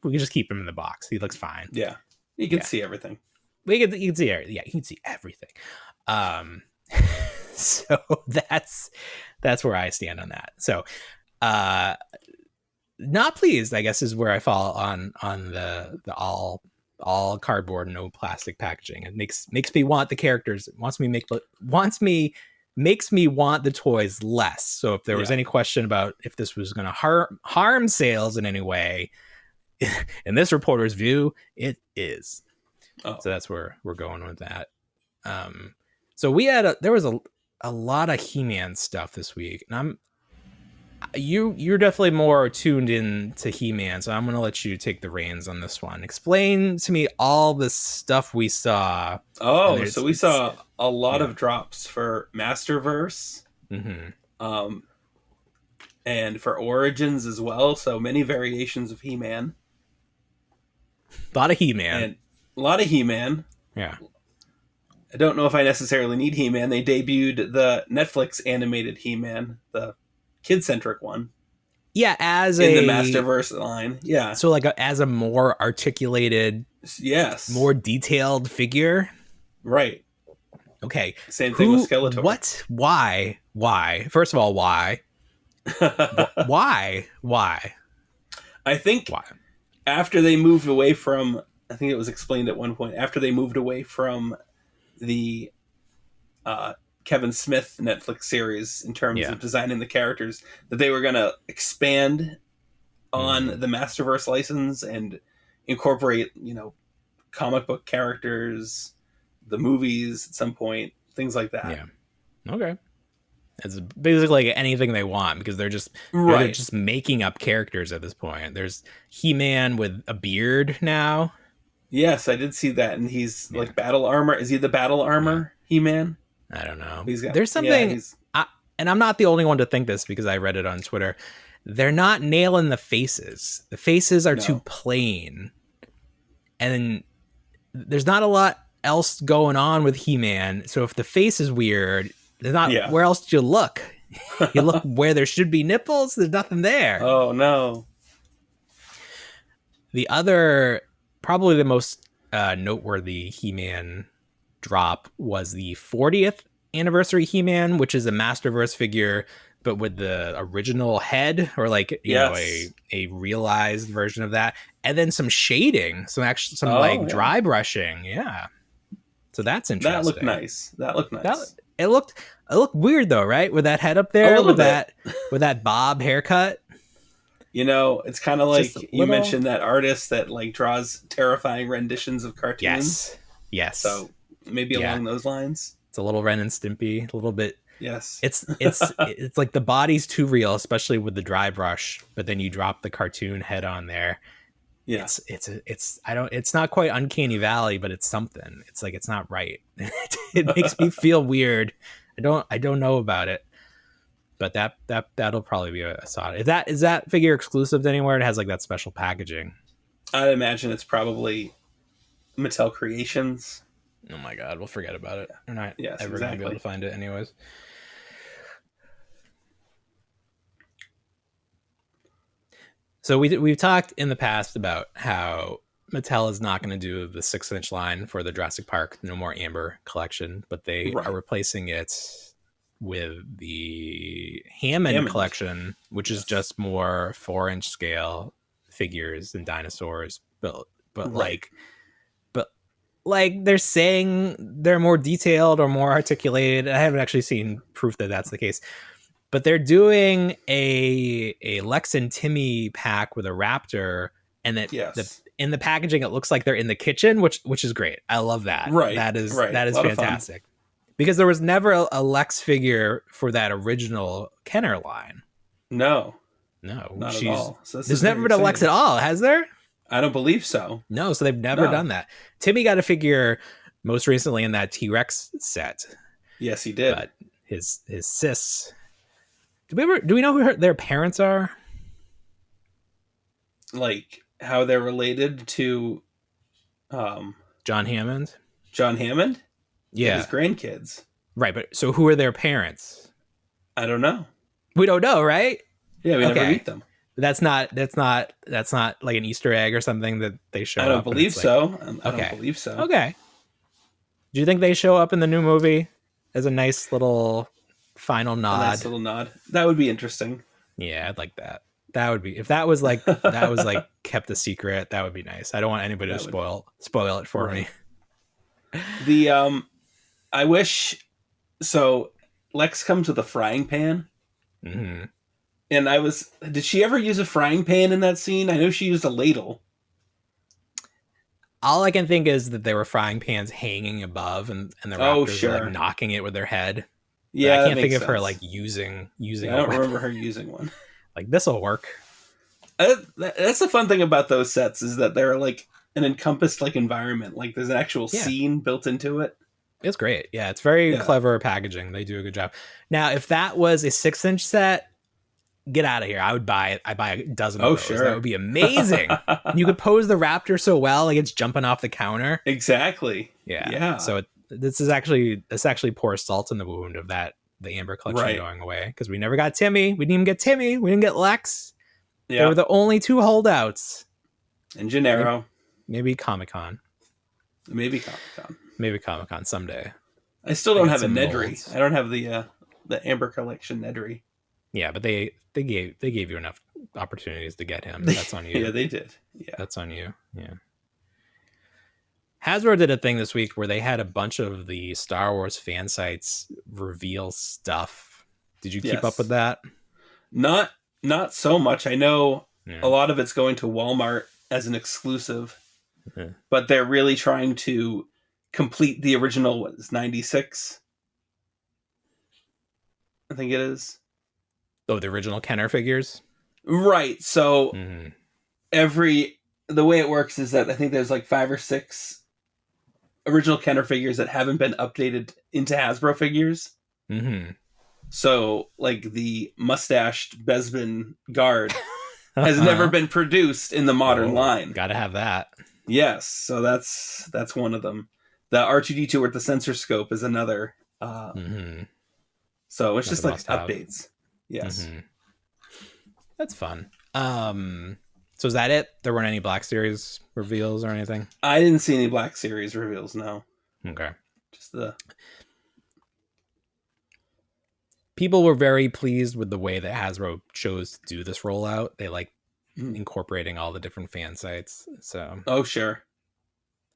we can just keep him in the box. He looks fine. Yeah, you can see everything. You can see everything. So that's where I stand on that. So, not pleased, I guess, is where I fall on the all cardboard, no plastic packaging. It makes me want the characters. It makes me want the toys less. So if there was any question about if this was going to harm sales in any way, in this reporter's view, it is. So that's where we're going with that. So there was a lot of He-Man stuff this week, and you're definitely more tuned in to He-Man, so I'm going to let you take the reins on this one. Explain to me all the stuff we saw. Oh, so we saw a lot of drops for Masterverse, and for Origins as well. So many variations of He-Man. A lot of He-Man. Yeah. I don't know if I necessarily need He-Man. They debuted the Netflix animated He-Man, the kid-centric one. Yeah, in the Masterverse line. Yeah. So like as a more articulated, more detailed figure. Right. Okay. Same thing with Skeletor. What? Why? First of all, why? Why? I think after they moved away from, I think it was explained at one point, after they moved away from the Kevin Smith Netflix series in terms of designing the characters, that they were going to expand on the Masterverse license and incorporate, comic book characters, the movies at some point, things like that. Yeah. Okay. It's basically like anything they want because they're just making up characters at this point. There's He-Man with a beard now. Yes, I did see that, and he's like battle armor. Is he the battle armor He-Man? I don't know. There's something, and I'm not the only one to think this because I read it on Twitter. They're not nailing the faces. The faces are too plain, and there's not a lot else going on with He-Man. So if the face is weird, there's not. Where else do you look? You look where there should be nipples. There's nothing there. Oh no. The other, probably the most noteworthy He-Man drop was the 40th anniversary He-Man, which is a Masterverse figure, but with the original head, or like a realized version of that, and then some shading, some dry brushing. Yeah, so that's interesting. That looked nice. It looked weird though, right? With that head up there, with that bob haircut. You know, it's kind of Just like a you little- mentioned that artist that like draws terrifying renditions of cartoons. Yes. So maybe along those lines. It's a little Ren and Stimpy, a little bit. Yes. It's like the body's too real, especially with the dry brush. But then you drop the cartoon head on there. Yeah. It's not quite Uncanny Valley, but it's something. It's like it's not right. It makes me feel weird. I don't know about it. But that'll probably be a solid. Is that figure exclusive to anywhere? It has like that special packaging. I'd imagine it's probably Mattel Creations. Oh my god, we'll forget about it. We're not ever going to be able to find it anyways. So we've talked in the past about how Mattel is not going to do the 6-inch line for the Jurassic Park No More Amber collection, but they are replacing it with the Hammond collection, which is just more 4-inch scale figures and dinosaurs, but like they're saying they're more detailed or more articulated. I haven't actually seen proof that that's the case, but they're doing a Lex and Timmy pack with a raptor, and that in the packaging it looks like they're in the kitchen, which is great. I love that. Right, that is fantastic. Because there was never a Lex figure for that original Kenner line. No, not at all. So there's never been a Lex at all, has there? I don't believe so. No, so they've never done that. Timmy got a figure most recently in that T-Rex set. Yes, he did. But his sis. Do we know who their parents are? Like how they're related to John Hammond? John Hammond? Yeah. His grandkids. Right, but so who are their parents? I don't know. We don't know, right? Yeah, we never meet them. That's not like an Easter egg or something that they show up. I don't believe so. I don't believe so. Okay. Do you think they show up in the new movie as a nice little final nod? A nice little nod. That would be interesting. Yeah, I'd like that. That would be, if that was like kept a secret, that would be nice. I don't want anybody to spoil it for me. I wish, so Lex comes with a frying pan. Mm-hmm. And did she ever use a frying pan in that scene? I know she used a ladle. All I can think is that there were frying pans hanging above, and the raptors were like knocking it with their head. Yeah, but I can't think of her like using. I don't remember her using one. Like, this'll work. That's the fun thing about those sets, is that they're like an encompassed like environment. Like there's an actual scene built into it. It's great. Yeah, it's very clever packaging. They do a good job. Now, if that was a 6-inch set, get out of here. I buy a dozen of those. Sure. That would be amazing. You could pose the raptor so well, like it's jumping off the counter. Exactly. Yeah. So this actually pours salt in the wound of the Amber collection going away, because we never got Timmy. We didn't even get Timmy. We didn't get Lex. Yeah. They were the only two holdouts. And Gennaro. Maybe Comic-Con. Maybe Comic-Con. Maybe Comic-Con someday. I still don't have a Nedry. Molds. I don't have the Amber collection Nedry. Yeah, but they gave you enough opportunities to get him. That's on you. Yeah, they did. Yeah, that's on you. Yeah. Hasbro did a thing this week where they had a bunch of the Star Wars fan sites reveal stuff. Did you keep up with that? Not so much. I know a lot of it's going to Walmart as an exclusive, but they're really trying to complete the original 96. I think it is. Oh, the original Kenner figures? Right. So the way it works is that I think there's like 5 or 6 original Kenner figures that haven't been updated into Hasbro figures. Mm-hmm. So like the mustached Bespin guard has never been produced in the modern line. Gotta have that. Yes. So that's one of them. The R2-D2 with the sensor scope is another. So it's just like updates. Yes. Mm-hmm. That's fun. So is that it? There weren't any Black Series reveals or anything? I didn't see any Black Series reveals, no. Okay. Just the... People were very pleased with the way that Hasbro chose to do this rollout. They like incorporating all the different fan sites. So. Oh, sure.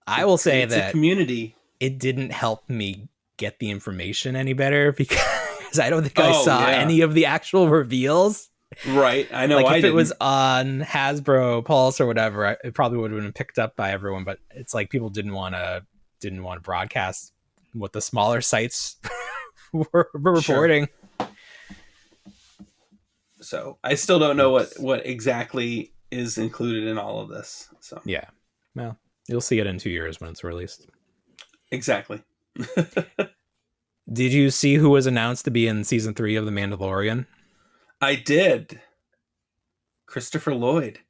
I will say that a community. It didn't help me get the information any better, because I don't think I saw any of the actual reveals. Right. I know. Like I if didn't. it was on Hasbro Pulse or whatever, it probably would have been picked up by everyone. But it's like people didn't want to broadcast what the smaller sites were reporting. So I still don't know what exactly is included in all of this. So yeah, well, you'll see it in 2 years when it's released. Exactly. Did you see who was announced to be in season 3 of The Mandalorian? I did. Christopher Lloyd.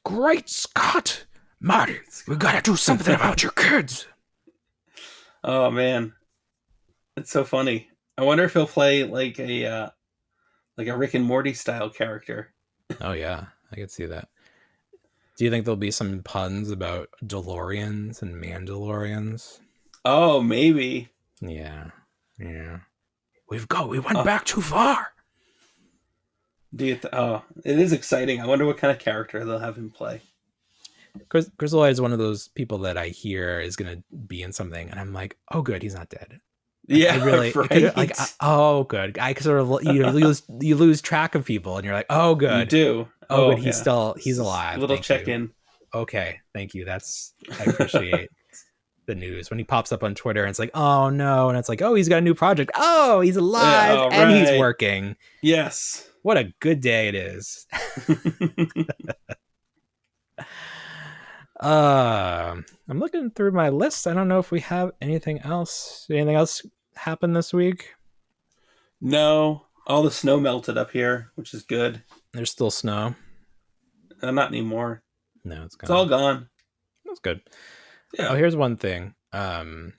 Great Scott! Marty, we gotta do something about your kids. Oh man, it's so funny. I wonder if he'll play like a Rick and Morty style character. Oh yeah, I could see that. Do you think there'll be some puns about DeLoreans and Mandalorians? Oh, maybe. Yeah. We went back too far. It is exciting. I wonder what kind of character they'll have him play. Chris Lloyd is one of those people that I hear is going to be in something, and I'm like, oh, good, he's not dead. Yeah, I really right. Oh, good. I sort of you lose track of people, and you're like, oh, good. You do. Oh, good. He's alive. Little check in. Okay, thank you. I appreciate the news when he pops up on Twitter and it's like, oh no, and it's like, oh, he's got a new project. Oh, he's alive and he's working. Yes. What a good day it is. I'm looking through my list. I don't know if we have anything else. Anything else happened this week? No. All the snow melted up here, which is good. There's still snow. Not anymore. No, it's gone. It's all gone. That's good. Yeah. Oh, here's one thing. So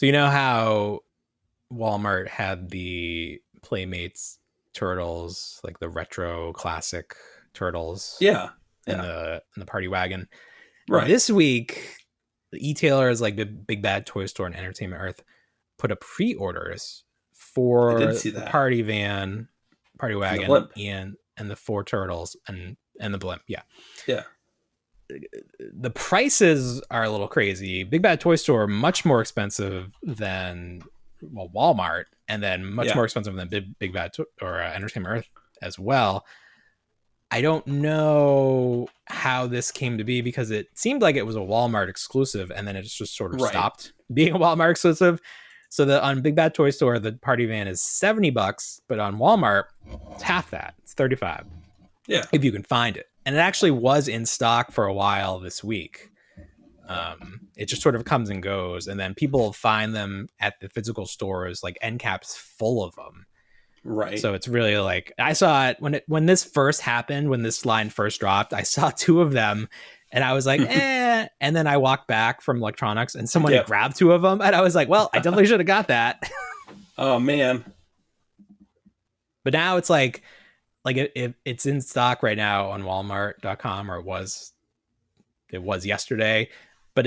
you know how Walmart had the Playmates turtles, like the retro classic turtles? Yeah. In the party wagon. Right. This week, the e-tailers like the Big Bad Toy Store and Entertainment Earth put up pre-orders for the party wagon, and the 4 turtles and the blimp. Yeah. Yeah. The prices are a little crazy. Big Bad Toy Store much more expensive than Walmart, and then much more expensive than Big Bad or Entertainment Earth as well. I don't know how this came to be because it seemed like it was a Walmart exclusive, and then it just sort of stopped being a Walmart exclusive. So on Big Bad Toy Store, the party van is $70, but on Walmart, it's half that. It's $35. Yeah, if you can find it. And it actually was in stock for a while this week. It just sort of comes and goes, and then people find them at the physical stores, like end caps full of them. Right. So it's really like, I saw it when this first happened, when this line first dropped, I saw 2 of them and I was like, eh. And then I walked back from electronics and someone had grabbed 2 of them. And I was like, well, I definitely should have got that. Oh man. But now it's like if it's in stock right now on Walmart.com, or it was yesterday, but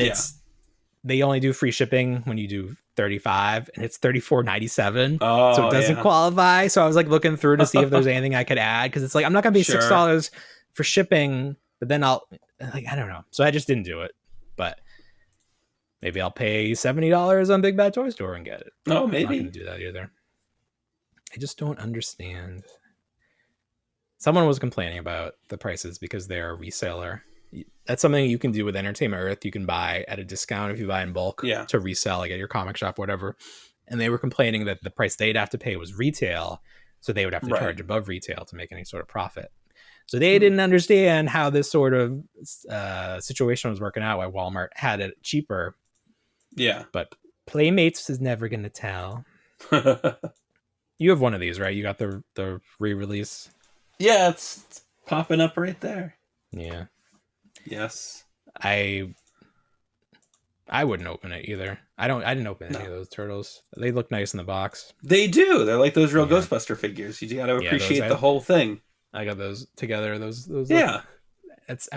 they only do free shipping when you do 35, and it's $34.97. So it doesn't qualify. So I was like looking through to see if there's anything I could add, because it's like I'm not gonna pay $6 for shipping, but then I don't know. So I just didn't do it. But maybe I'll pay $70 on Big Bad Toy Store and get it. Oh, maybe. I'm not gonna do that either. I just don't understand. Someone was complaining about the prices because they're a reseller. That's something you can do with Entertainment Earth. You can buy at a discount if you buy in bulk to resell, like at your comic shop, whatever. And they were complaining that the price they'd have to pay was retail, so they would have to charge above retail to make any sort of profit. So they didn't understand how this sort of situation was working out, why Walmart had it cheaper. Yeah. But Playmates is never going to tell. You have one of these, right? You got the re-release? Yeah, it's popping up right there. Yeah. Yes. I wouldn't open it either. I didn't open any of those turtles. They look nice in the box. They do. They're like those real Ghostbuster figures. You got to appreciate the whole thing. I got those together. Those yeah. There's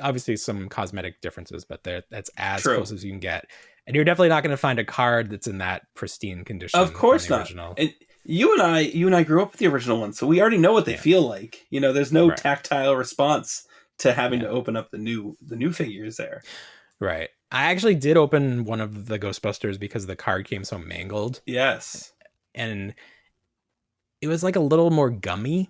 obviously some cosmetic differences, but that's as close as you can get. And you're definitely not going to find a card that's in that pristine condition. Of course not. Original. And you and I grew up with the original one, so we already know what they feel like. You know, there's no tactile response to having to open up the new figures there. Right. I actually did open one of the Ghostbusters because the card came so mangled. Yes. And it was like a little more gummy.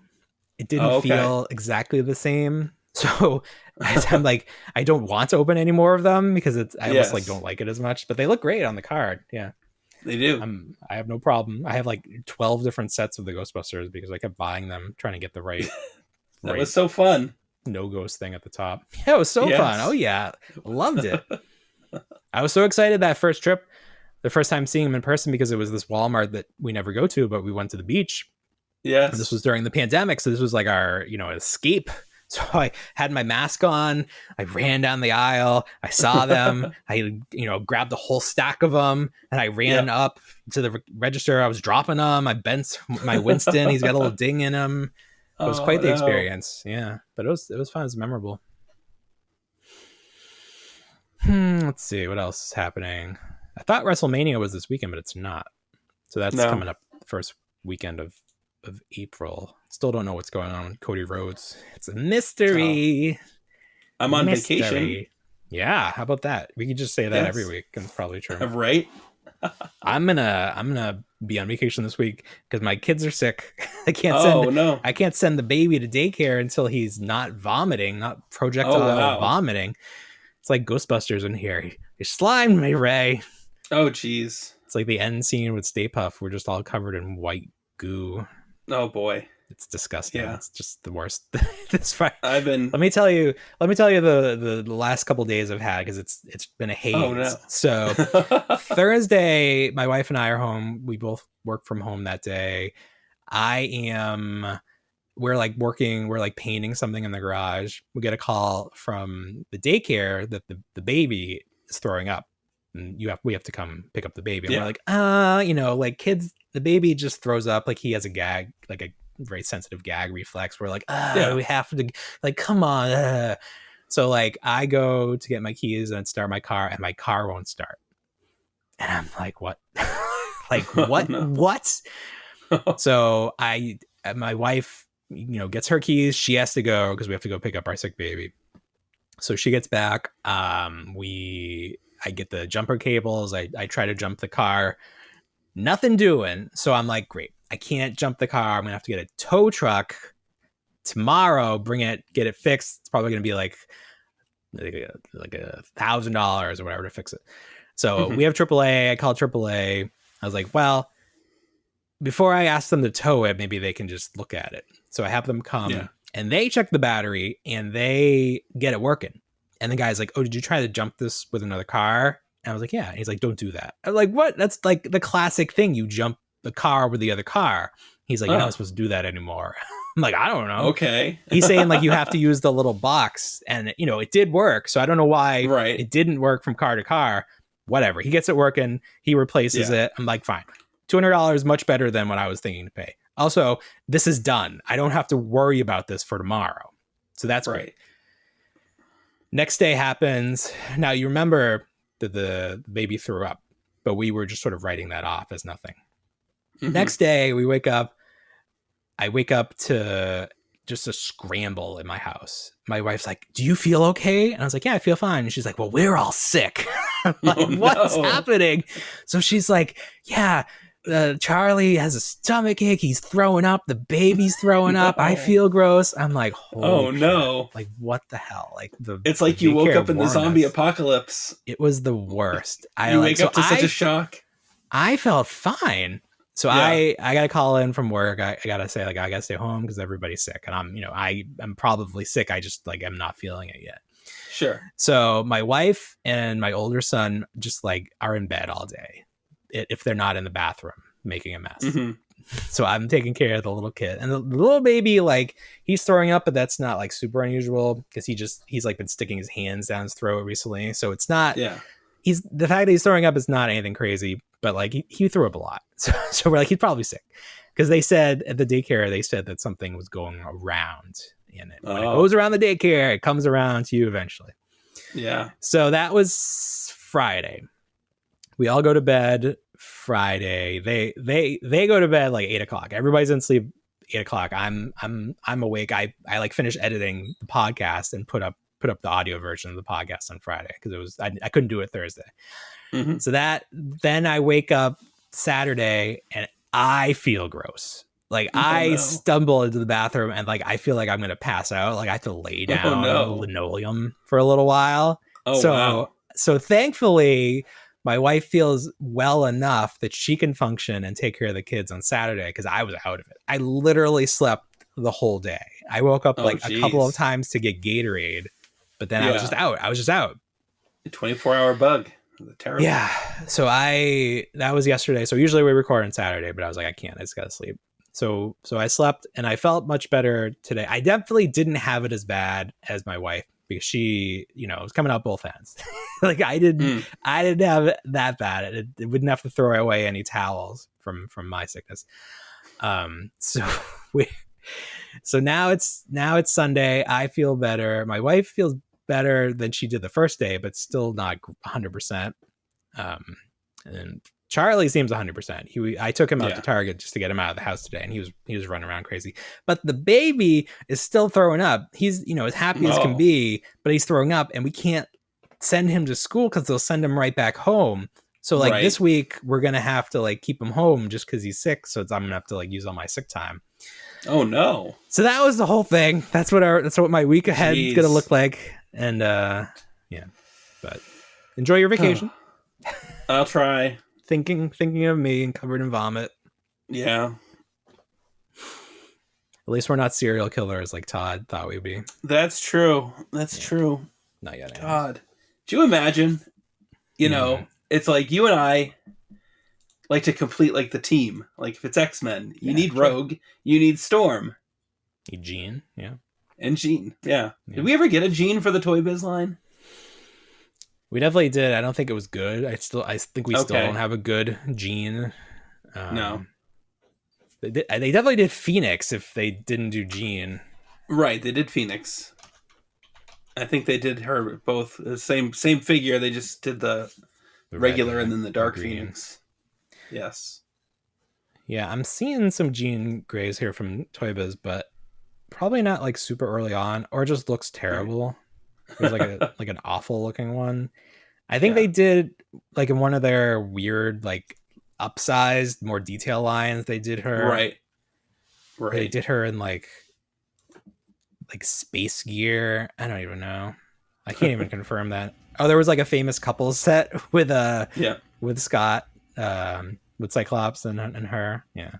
It didn't feel exactly the same. So I'm like, I don't want to open any more of them because I almost like don't like it as much, but they look great on the card. Yeah, they do. I have no problem. I have like 12 different sets of the Ghostbusters because I kept buying them, trying to get the right. That was so fun. No ghost thing at the top. Yeah, it was so fun. Oh yeah, loved it. I was so excited that first trip, the first time seeing him in person, because it was this Walmart that we never go to, but we went to the beach. Yes, this was during the pandemic, so this was like our escape. So I had my mask on. I ran down the aisle. I saw them. I grabbed the whole stack of them, and I ran up to the register. I was dropping them. I bent my Winston. He's got a little ding in him. It was quite the experience. Yeah, but it was fun. It was memorable. Let's see what else is happening. I thought WrestleMania was this weekend, but it's not. So that's coming up the first weekend of April. Still don't know what's going on with Cody Rhodes. It's a mystery. I'm on vacation. Yeah, how about that? We could just say that every week, and it's probably true. Right? I'm gonna be on vacation this week because my kids are sick. I can't send the baby to daycare until he's not vomiting, not projectile vomiting. It's like Ghostbusters in here. You slimed me, Ray. Oh, geez. It's like the end scene with Stay Puft. We're just all covered in white goo. Oh boy, it's disgusting. Yeah. It's just the worst. This Friday. Let me tell you the last couple days I've had, because it's been a haze. Oh, no. So Thursday, my wife and I are home. We both work from home that day. We're like painting something in the garage. We get a call from the daycare that the baby is throwing up, and we have to come pick up the baby. And we're like, like kids, the baby just throws up. Like he has a gag, like a very sensitive gag reflex. We're like, we have to, like, come on. So like I go to get my keys and start my car, and my car won't start. And I'm like, what? Like what? No. What? So my wife, gets her keys. She has to go because we have to go pick up our sick baby. So she gets back. I get the jumper cables. I try to jump the car. Nothing doing. So I'm like, great. I can't jump the car. I'm going to have to get a tow truck tomorrow, get it fixed. It's probably going to be like $1,000 or whatever to fix it. So we have AAA. I called AAA. I was like, well, before I ask them to tow it, maybe they can just look at it. So I have them come and they check the battery and they get it working. And the guy's like, oh, did you try to jump this with another car? And I was like, yeah. And he's like, don't do that. I'm like, what? That's like the classic thing. You jump the car with the other car. He's like, you're not supposed to do that anymore. I'm like, I don't know. Okay. He's saying like you have to use the little box, and it did work. So I don't know why it didn't work from car to car. Whatever. He gets it working. He replaces it. I'm like, fine. $200, much better than what I was thinking to pay. Also, this is done. I don't have to worry about this for tomorrow. So that's great. Next day happens. Now, you remember that the baby threw up, but we were just sort of writing that off as nothing. Next day, we wake up. I wake up to just a scramble in my house. My wife's like, do you feel okay? And I was like, yeah, I feel fine. And she's like, well, we're all sick. I'm like, what's happening? So she's like, yeah, Charlie has a stomach ache. He's throwing up. The baby's throwing up. I feel gross. I'm like, holy shit. Like, what the hell? Like it's like you woke up in the zombie apocalypse. It was the worst. You wake up to such a shock. I felt fine. So I got to call in from work. I got to say, like, I got to stay home because everybody's sick. And I'm probably sick. I just, like, I'm not feeling it yet. Sure. So my wife and my older son just, like, are in bed all day if they're not in the bathroom making a mess. So I'm taking care of the little kid. And the little baby, like, he's throwing up, but that's not, like, super unusual because he's, like, been sticking his hands down his throat recently. So it's not... Yeah. The fact that he's throwing up is not anything crazy, but like he threw up a lot. So we're like, he's probably sick. Because they said at the daycare, that something was going around in it. When it goes around the daycare, it comes around to you eventually. Yeah. So that was Friday. We all go to bed Friday. They go to bed like 8:00. Everybody's in sleep 8:00. I'm awake. I like finished editing the podcast and put up the audio version of the podcast on Friday because I couldn't do it Thursday. So then I wake up Saturday and I feel gross. Like Oh, I no. stumble into the bathroom and like I feel like I'm gonna pass out. Like I have to lay down on the no. linoleum for a little while. Oh, wow. So thankfully, my wife feels well enough that she can function and take care of the kids on Saturday because I was out of it. I literally slept the whole day. I woke up like a couple of times to get Gatorade, but then I was just out. A 24-hour bug. Terrible. Yeah. So that was yesterday. So usually we record on Saturday, but I was like, I can't. I just gotta sleep. So I slept and I felt much better today. I definitely didn't have it as bad as my wife because she, was coming out both ends. Like I didn't have it that bad. It wouldn't have to throw away any towels from my sickness. So now it's Sunday. I feel better. My wife feels better than she did the first day, but still not 100%. And Charlie seems 100%. I took him out to Target just to get him out of the house today, and he was running around crazy. But the baby is still throwing up. He's as happy as can be, but he's throwing up, and we can't send him to school because they'll send him right back home. So this week we're gonna have to keep him home just because he's sick. So I'm gonna have to use all my sick time. Oh no! So that was the whole thing. That's what my week ahead is gonna look like. And but enjoy your vacation. I'll try. Thinking of me and covered in vomit. Yeah. At least we're not serial killers like Todd thought we'd be. That's true. That's true. Not yet. God. Do you imagine? It's like you and I like to complete the team. Like if it's X-Men, you need Rogue, you need Storm. Need Jean, yeah. And Jean, yeah. Did we ever get a Jean for the Toy Biz line? We definitely did. I don't think it was good. I think we still don't have a good Jean. No. They definitely did Phoenix if they didn't do Jean. Right, they did Phoenix. I think they did her both the same figure. They just did the regular and then the Dark Phoenix. Yes. Yeah, I'm seeing some Jean Greys here from Toy Biz, but probably not super early on, or just looks terrible. There's like an awful looking one. I think they did in one of their weird upsized, more detail lines. They did her right. They did her in like space gear. I don't even know. I can't even confirm that. Oh, there was a famous couples set with with Scott, with Cyclops and her. Yeah.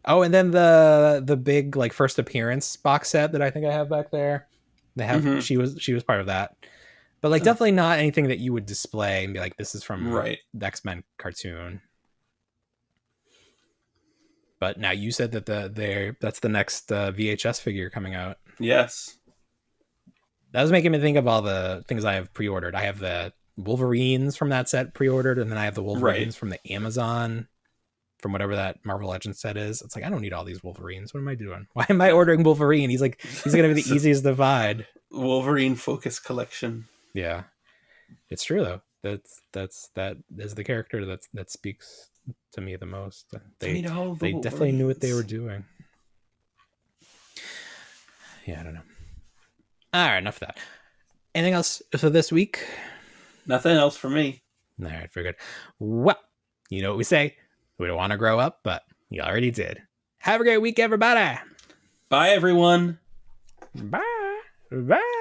Oh, and then the big first appearance box set that I think I have back there. They have she was part of that. But definitely not anything that you would display and be like, this is from the X-Men cartoon. But now you said that that's the next VHS figure coming out. Yes. That was making me think of all the things I have pre-ordered. I have the Wolverines from that set pre-ordered, and then I have the Wolverines from the Amazon, from whatever that Marvel Legends set is. It's I don't need all these Wolverines. What am I doing? Why am I ordering Wolverine? He's going to be the easiest to find. Wolverine Focus Collection. Yeah. It's true though. That is the character that speaks to me the most. They definitely knew what they were doing. Yeah, I don't know. All right, enough of that. Anything else for this week? Nothing else for me. All right, very good. Well, you know what we say. We don't want to grow up, but you already did. Have a great week, everybody. Bye, everyone. Bye. Bye.